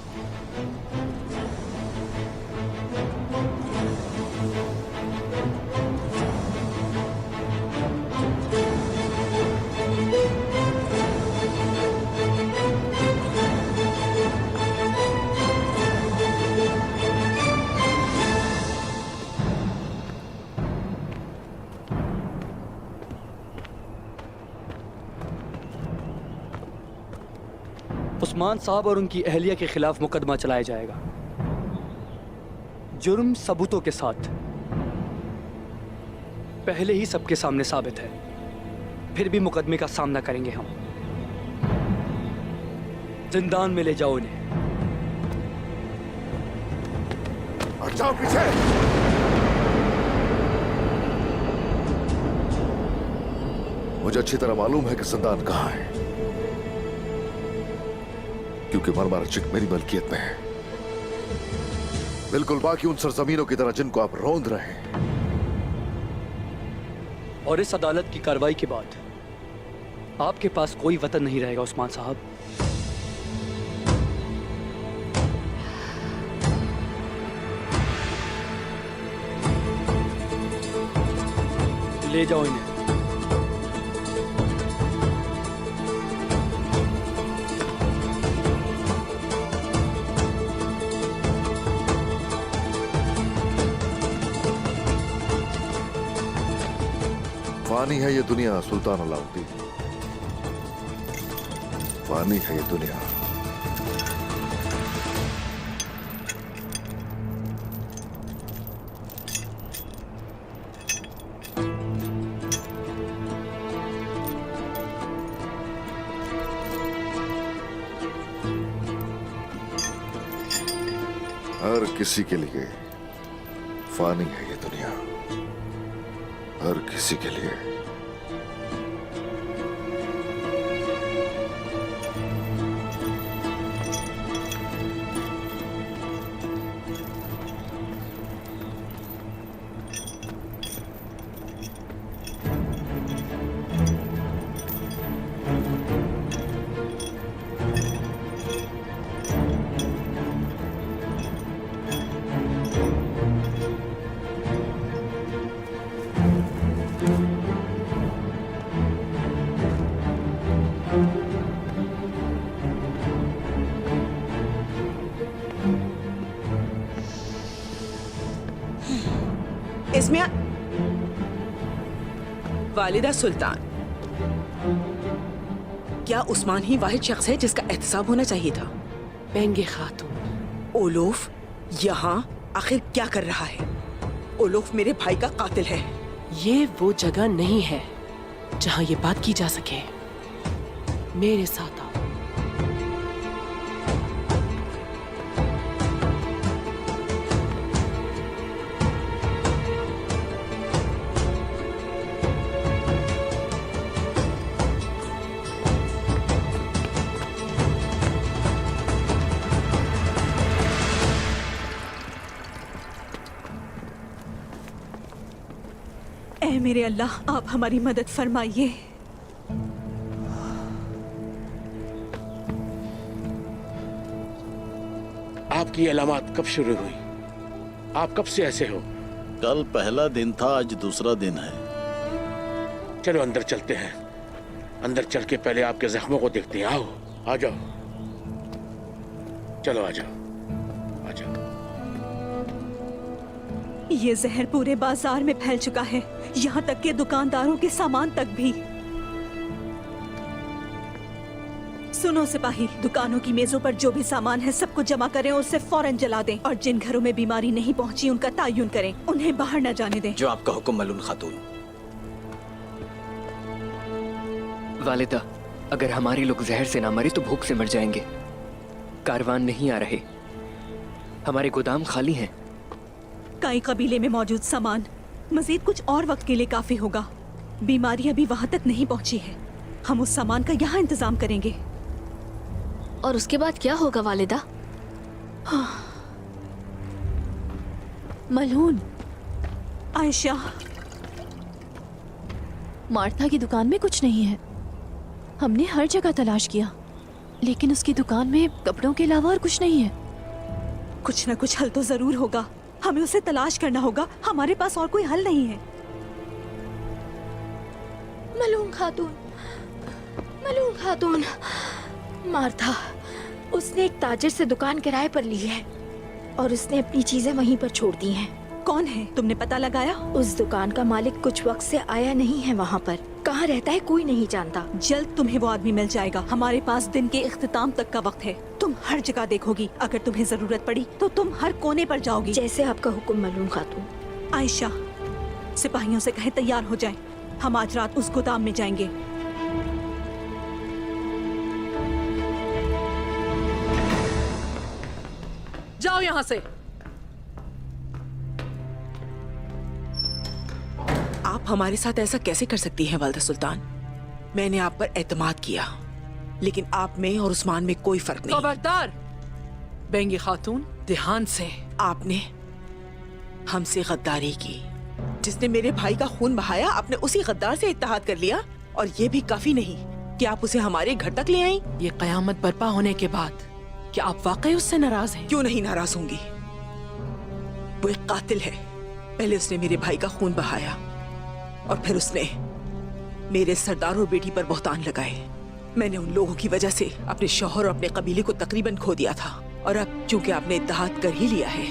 उस्मान साहब और उनकी अहलिया के खिलाफ मुकदमा चलाया जाएगा, जुर्म सबूतों के साथ। पहले ही सबके सामने साबित है, फिर भी मुकदमे का सामना करेंगे हम। जिंदान में ले जाओ इन्हें। हटाओ पीछे। मुझे अच्छी तरह मालूम है कि जिंदान कहां है, क्योंकि मरमर चिक मेरी मलकियत में है, बिल्कुल बाकी उन सरजमीनों की तरह जिनको आप रौंद रहे हैं। और इस अदालत की कार्रवाई के बाद आपके पास कोई वतन नहीं रहेगा उस्मान साहब। ले जाओ इन्हें। फानी है ये दुनिया सुल्तान अलाउद्दीन, फानी है ये दुनिया। हर किसी के लिए फानी है ये दुनिया, हर किसी के लिए। वालिदा सुल्तान, क्या उस्मान ही वाहिद शख्स है जिसका एहतसाब होना चाहिए था? बेंगे खातून, ओलोफ यहाँ आखिर क्या कर रहा है? ओलोफ मेरे भाई का कातिल है। ये वो जगह नहीं है जहाँ ये बात की जा सके। मेरे साथ आओ। ऐ मेरे अल्लाह, आप हमारी मदद फरमाइए। आपकी अलामत कब शुरू हुई? आप कब से ऐसे हो? कल पहला दिन था, आज दूसरा दिन है। चलो अंदर चलते हैं। अंदर चल के पहले आपके जख्मों को देखते हैं। आओ, आ जाओ। चलो आ जाओ, आ जाओ। ये जहर पूरे बाजार में फैल चुका है, यहाँ तक कि दुकानदारों के सामान तक भी। सुनो सिपाही, दुकानों की मेजों पर जो भी सामान है सबको जमा करें और उसे फौरन जला दें, और जिन घरों में बीमारी नहीं पहुंची उनका तायुन करें, उन्हें बाहर न जाने दें। जो आपका हुक्म मलून खातून। वालिदा, अगर हमारे लोग जहर से ना मरे तो भूख से मर जाएंगे। कारवान नहीं आ रहे, हमारे गोदाम खाली हैं। कई कबीले में मौजूद सामान मजीद कुछ और वक्त के लिए काफी होगा। बीमारी अभी वहाँ तक नहीं पहुँची है। हम उस सामान का यहाँ इंतजाम करेंगे। और उसके बाद क्या होगा वालिदा? मलून, आयशा, मार्था की दुकान में कुछ नहीं है। हमने हर जगह तलाश किया, लेकिन उसकी दुकान में कपड़ों के अलावा और कुछ नहीं है। कुछ न कुछ हल तो जरूर होगा, हमें उसे तलाश करना होगा। हमारे पास और कोई हल नहीं है। मलून खातून, मलून खातून, मार्था, उसने एक ताजिर से दुकान किराए पर ली है और उसने अपनी चीजें वहीं पर छोड़ दी हैं। कौन है, तुमने पता लगाया? उस दुकान का मालिक कुछ वक्त से आया नहीं है वहाँ पर। कहाँ रहता है कोई नहीं जानता। जल्द तुम्हें वो आदमी मिल जाएगा। हमारे पास दिन के इख्तिताम तक का वक्त है। तुम हर जगह देखोगी, अगर तुम्हें जरूरत पड़ी तो तुम हर कोने पर जाओगी। जैसे आपका हुक्म मलून खातून। आयशा, सिपाहियों से कहें तैयार हो जाएं। हम आज रात उस गोदाम में जाएंगे। जाओ यहाँ से। आप हमारे साथ ऐसा कैसे कर सकती हैं वालिदा सुल्तान? मैंने आप पर एतमाद किया, लेकिन आप में और उस्मान में कोई फर्क नहीं। खबरदार बेंगे खातून, ध्यान से। आपने हमसे गद्दारी की। जिसने मेरे भाई का खून बहाया, आपने उसी गद्दार से इत्तेहाद कर लिया। और ये भी काफी नहीं कि आप उसे हमारे घर तक ले आई। ये कयामत बर्पा होने के बाद क्या आप वाकई उससे नाराज हैं? क्यों नहीं नाराज होंगी? वो एक कातिल है। पहले उसने मेरे भाई का खून बहाया और फिर उसने मेरे सरदार और बेटी पर बहतान लगाए। मैंने उन लोगों की वजह से अपने शौहर और अपने कबीले को तकरीबन खो दिया था। और अब चूंकि आपने इत्तेहाद कर ही लिया है,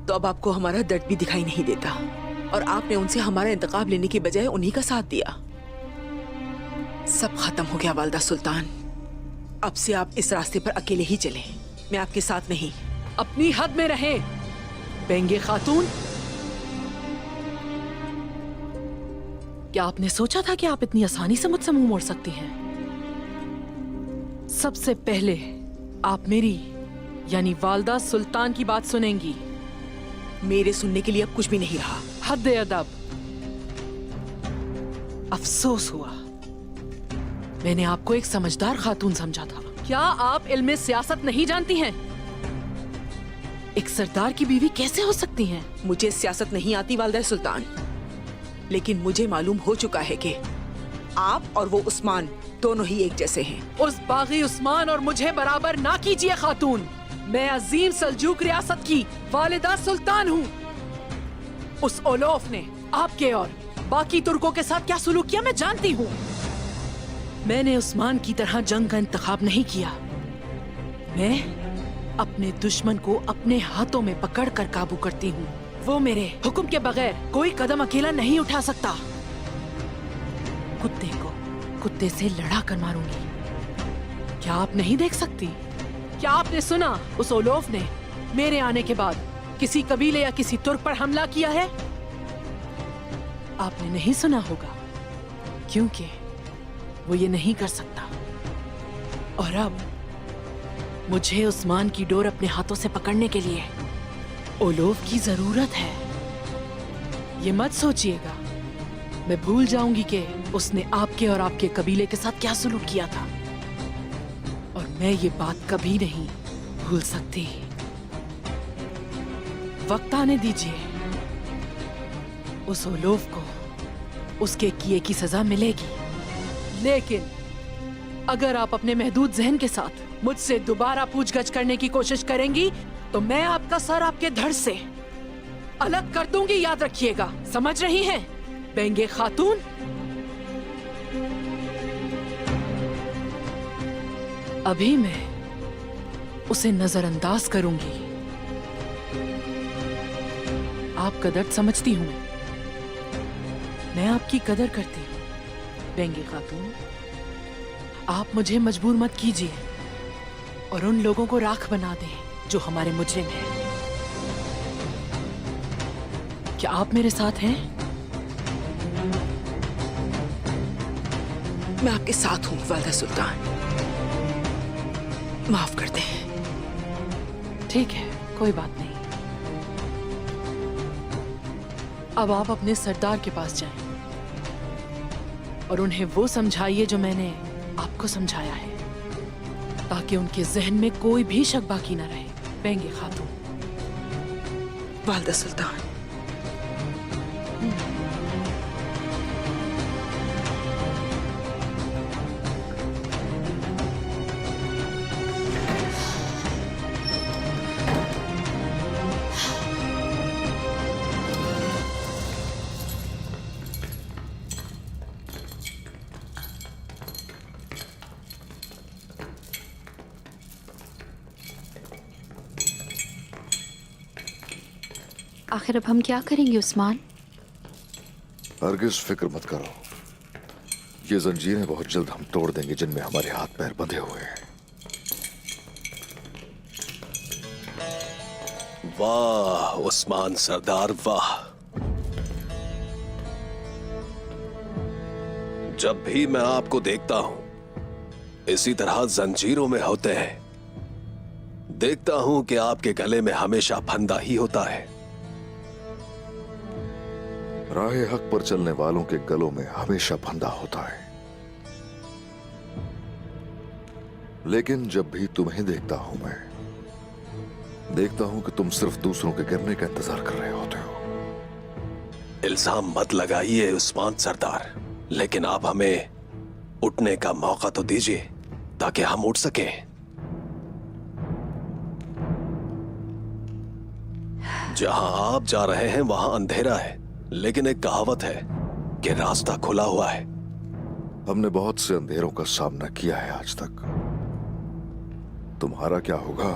तो अब आपको हमारा दर्द भी दिखाई नहीं देता। और आपने उनसे हमारा इंतकाम लेने की बजाय उन्हीं का साथ दिया। सब खत्म हो गया वालिदा सुल्तान। अब से आप इस रास्ते पर अकेले ही चलें, मैं आपके साथ नहीं। अपनी हद में रहें बेंगे खातून। क्या आपने सोचा था कि आप इतनी आसानी से मुझसे मुंह मोड़ सकती हैं? सबसे पहले आप मेरी यानी वालिदा सुल्तान की बात सुनेंगी। मेरे सुनने के लिए अब कुछ भी नहीं रहा। हद अदब। अफसोस हुआ, मैंने आपको एक समझदार खातून समझा था। क्या आप इल्मे सियासत नहीं जानती हैं? एक सरदार की बीवी कैसे हो सकती हैं? मुझे सियासत नहीं आती वालिदा सुल्तान, लेकिन मुझे मालूम हो चुका है कि आप और वो उस्मान दोनों ही एक जैसे हैं। उस बागी उस्मान और मुझे बराबर ना कीजिए खातून। मैं अजीम सल्जूक रियासत की वालिदा सुल्तान हूँ। उस ओलोफ ने आपके और बाकी तुर्कों के साथ क्या सुलूक किया मैं जानती हूँ। मैंने उस्मान की तरह जंग का इंतखाब नहीं किया। मैं अपने दुश्मन को अपने हाथों में पकड़ कर काबू करती हूँ। वो मेरे हुक्म के बगैर कोई कदम अकेला नहीं उठा सकता। कुत्ते को कुत्ते से लड़ा कर मारूंगी। क्या आप नहीं देख सकती? क्या आपने सुना उस ओलोफ ने मेरे आने के बाद किसी कबीले या किसी तुर्क पर हमला किया है? आपने नहीं सुना होगा, क्योंकि वो ये नहीं कर सकता। और अब मुझे उस्मान की डोर अपने हाथों से पकड़ने के लिए ओलोफ की जरूरत है। ये मत सोचिएगा मैं भूल जाऊंगी कि उसने आपके और आपके कबीले के साथ क्या सुलूक किया था, और मैं ये बात कभी नहीं भूल सकती। वक्त आने दीजिए, उस ओलोफ को उसके किए की सजा मिलेगी। लेकिन अगर आप अपने महदूद जहन के साथ मुझसे दोबारा पूछगछ करने की कोशिश करेंगी तो मैं आपका सर आपके धड़ से अलग कर दूंगी, याद रखिएगा। समझ रही हैं बेंगे खातून? अभी मैं उसे नजरअंदाज करूंगी। आपका दर्द समझती हूं मैं आपकी कदर करती हूं बेंगे खातून। आप मुझे मजबूर मत कीजिए और उन लोगों को राख बना दें जो हमारे मुजरिम हैं। क्या आप मेरे साथ हैं? मैं आपके साथ हूँ वालिदा सुल्तान, माफ कर दें। ठीक है, कोई बात नहीं। अब आप अपने सरदार के पास जाएं और उन्हें वो समझाइए जो मैंने आपको समझाया है, ताकि उनके जहन में कोई भी शक बाकी न रहे। बेंगे खातून। वालिदा सुल्तान। आखिर अब हम क्या करेंगे उस्मान? हरगिज फिक्र मत करो, ये जंजीरें बहुत जल्द हम तोड़ देंगे जिनमें हमारे हाथ पैर बंधे हुए हैं। वाह उस्मान सरदार वाह। जब भी मैं आपको देखता हूं इसी तरह जंजीरों में होते हैं। देखता हूं कि आपके गले में हमेशा फंदा ही होता है। राह हक पर चलने वालों के गलों में हमेशा फंदा होता है, लेकिन जब भी तुम्हें देखता हूं मैं देखता हूं कि तुम सिर्फ दूसरों के गिरने का इंतजार कर रहे होते हो। इल्जाम मत लगाइए उस्मान सरदार, लेकिन आप हमें उठने का मौका तो दीजिए ताकि हम उठ सकें। जहां आप जा रहे हैं वहां अंधेरा है, लेकिन एक कहावत है कि रास्ता खुला हुआ है। हमने बहुत से अंधेरों का सामना किया है आज तक। तुम्हारा क्या होगा?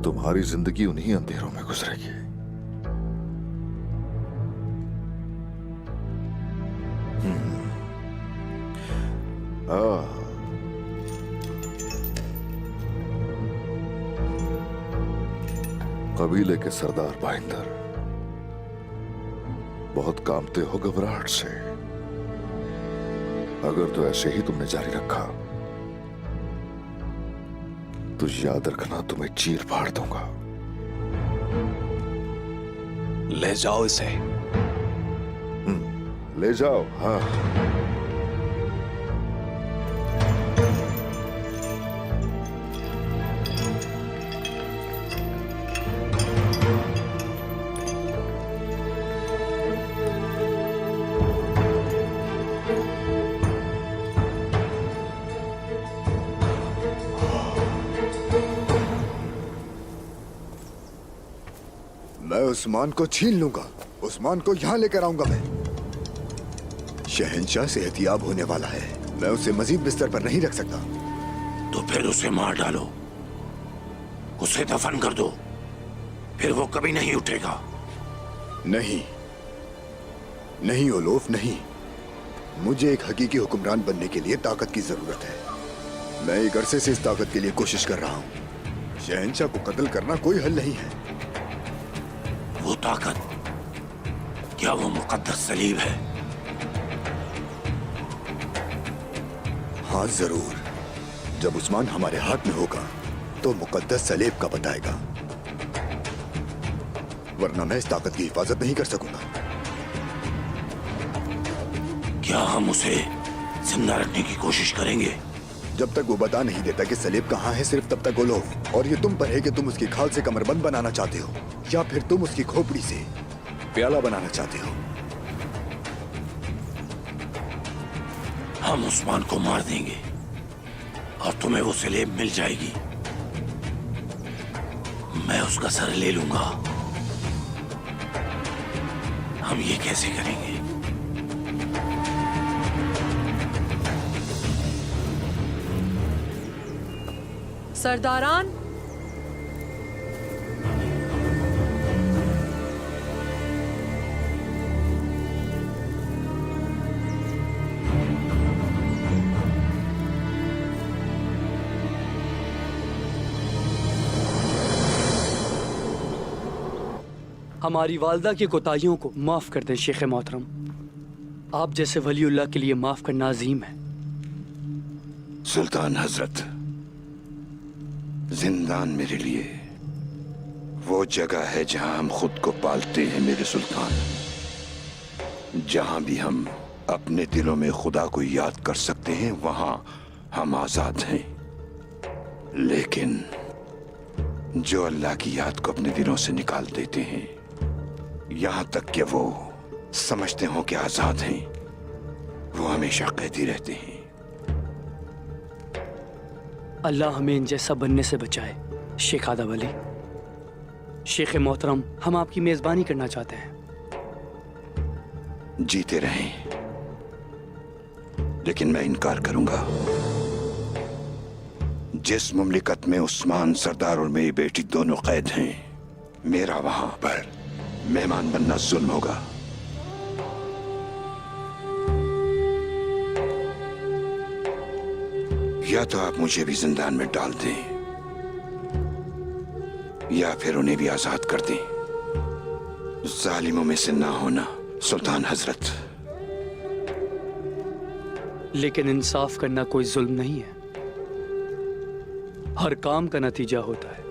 तुम्हारी जिंदगी उन्हीं अंधेरों में गुजरेगी। कबीले के सरदार बाइंदर, बहुत कांपते हो घबराहट से। अगर तो ऐसे ही तुमने जारी रखा तो याद रखना तुम्हें चीर फाड़ दूंगा। ले जाओ इसे। ले जाओ। हाँ, मैं उस्मान को छीन लूंगा, उस्मान को यहां लेकर आऊंगा मैं। शहंशाह सेहतियाब होने वाला है, मैं उसे मजीद बिस्तर पर नहीं रख सकता। तो फिर उसे मार डालो, उसे दफन कर दो, फिर वो कभी नहीं उठेगा। नहीं, नहीं ओलोफ, नहीं। मुझे एक हकीकी हुक्मरान बनने के लिए ताकत की जरूरत है। मैं एक अरसे से इस ताकत के लिए कोशिश कर रहा हूँ। शहंशाह को कत्ल करना कोई हल नहीं है। वो ताकत, क्या वो मुकद्दस सलीब है? हाँ जरूर। जब उस्मान हमारे हाथ में होगा तो मुकद्दस सलीब का बताएगा, वरना मैं इस ताकत की हिफाजत नहीं कर सकूंगा। क्या हम उसे जिंदा रखने की कोशिश करेंगे? जब तक वो बता नहीं देता कि सलीब कहाँ है, सिर्फ तब तक ओलोफ। और ये तुम पर है कि तुम उसकी खाल से कमरबंद बनाना चाहते हो या फिर तुम उसकी खोपड़ी से प्याला बनाना चाहते हो। हम उस्मान को मार देंगे और तुम्हें वो सलीब मिल जाएगी। मैं उसका सर ले लूंगा। हम ये कैसे करेंगे? सरदारान, हमारी वालदा की कोताहियों को माफ कर दें शेख मोहतरम। आप जैसे वलीउल्लाह के लिए माफ करना अजीम है। सुल्तान हजरत, जिंदान मेरे लिए वो जगह है जहां हम खुद को पालते हैं मेरे सुल्तान। जहां भी हम अपने दिलों में खुदा को याद कर सकते हैं वहां हम आजाद हैं। लेकिन जो अल्लाह की याद को अपने दिलों से निकाल देते हैं, यहां तक कि वो समझते हो कि आजाद हैं, वो हमेशा कैदी रहते हैं। अल्लाह हमें इन जैसा बनने से बचाए। शेख आदम अली, शेख मोहतरम, हम आपकी मेजबानी करना चाहते हैं। जीते रहें, लेकिन मैं इनकार करूंगा। जिस मुमलिकत में उस्मान सरदार और मेरी बेटी दोनों कैद हैं, मेरा वहां पर मेहमान बनना जुल्म होगा। या तो आप मुझे भी जिंदान में डाल दें या फिर उन्हें भी आजाद कर दें। जालिमों में से ना होना सुल्तान हजरत। लेकिन इंसाफ करना कोई जुल्म नहीं है। हर काम का नतीजा होता है।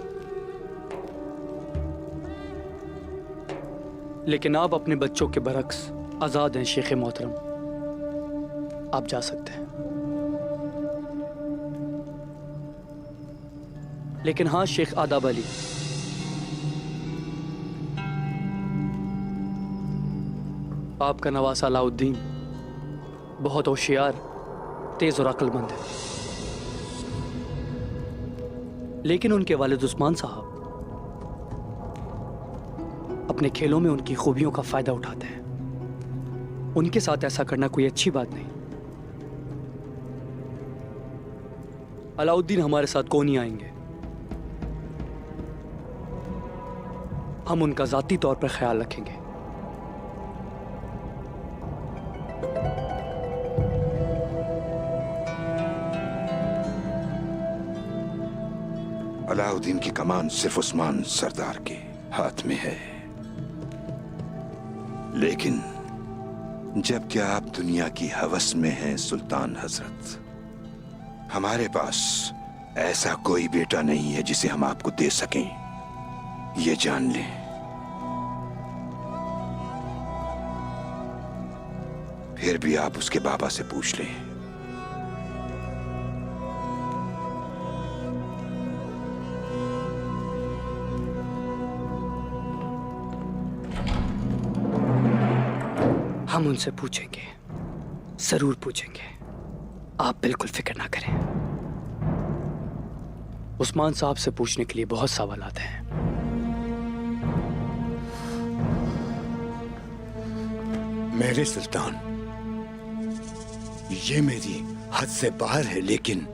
लेकिन आप अपने बच्चों के बरक्स आजाद हैं शेख मोहतरम। आप जा सकते हैं। लेकिन हाँ शेख आदाब अली, आपका नवासा अलाउद्दीन बहुत होशियार, तेज और अक्लमंद है। लेकिन उनके वालिद उस्मान साहब अपने खेलों में उनकी खूबियों का फायदा उठाते हैं। उनके साथ ऐसा करना कोई अच्छी बात नहीं। अलाउद्दीन हमारे साथ क्यों नहीं आएंगे? हम उनका जाती तौर पर ख्याल रखेंगे। अलाउद्दीन की कमान सिर्फ उस्मान सरदार के हाथ में है। लेकिन जब क्या आप दुनिया की हवस में हैं सुल्तान हजरत? हमारे पास ऐसा कोई बेटा नहीं है जिसे हम आपको दे सकें, ये जान लें। फिर भी आप उसके बाबा से पूछ लें। हम उनसे पूछेंगे, जरूर पूछेंगे। आप बिल्कुल फिक्र ना करें। उस्मान साहब से पूछने के लिए बहुत सवालात हैं। मेरे सुल्तान, ये मेरी हद से बाहर है, लेकिन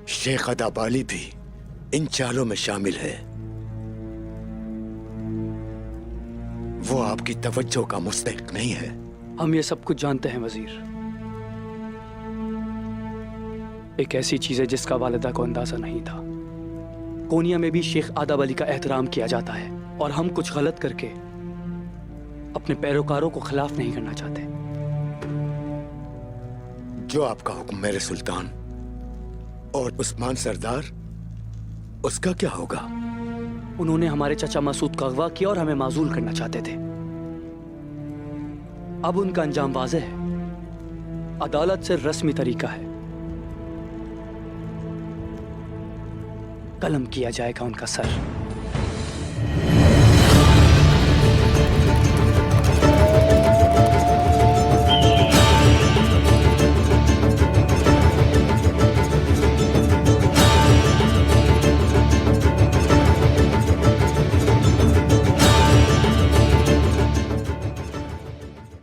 शेख अदाबाली भी इन चालों में शामिल है। वो आपकी तवज्जो का मुस्तहिक नहीं है। हम ये सब कुछ जानते हैं वजीर। एक ऐसी चीज है जिसका वालिदा को अंदाजा नहीं था। कोनिया में भी शेख आदब अली का एहतराम किया जाता है और हम कुछ गलत करके अपने पैरोकारों को खिलाफ नहीं करना चाहते। जो आपका हुक्म मेरे सुल्तान। और उस्मान सरदार, उसका क्या होगा? उन्होंने हमारे चाचा मसूद का अगवा किया और हमें माजूल करना चाहते थे। अब उनका अंजाम वाज़ेह है। अदालत से रस्मी तरीका है, कलम किया जाएगा उनका सर।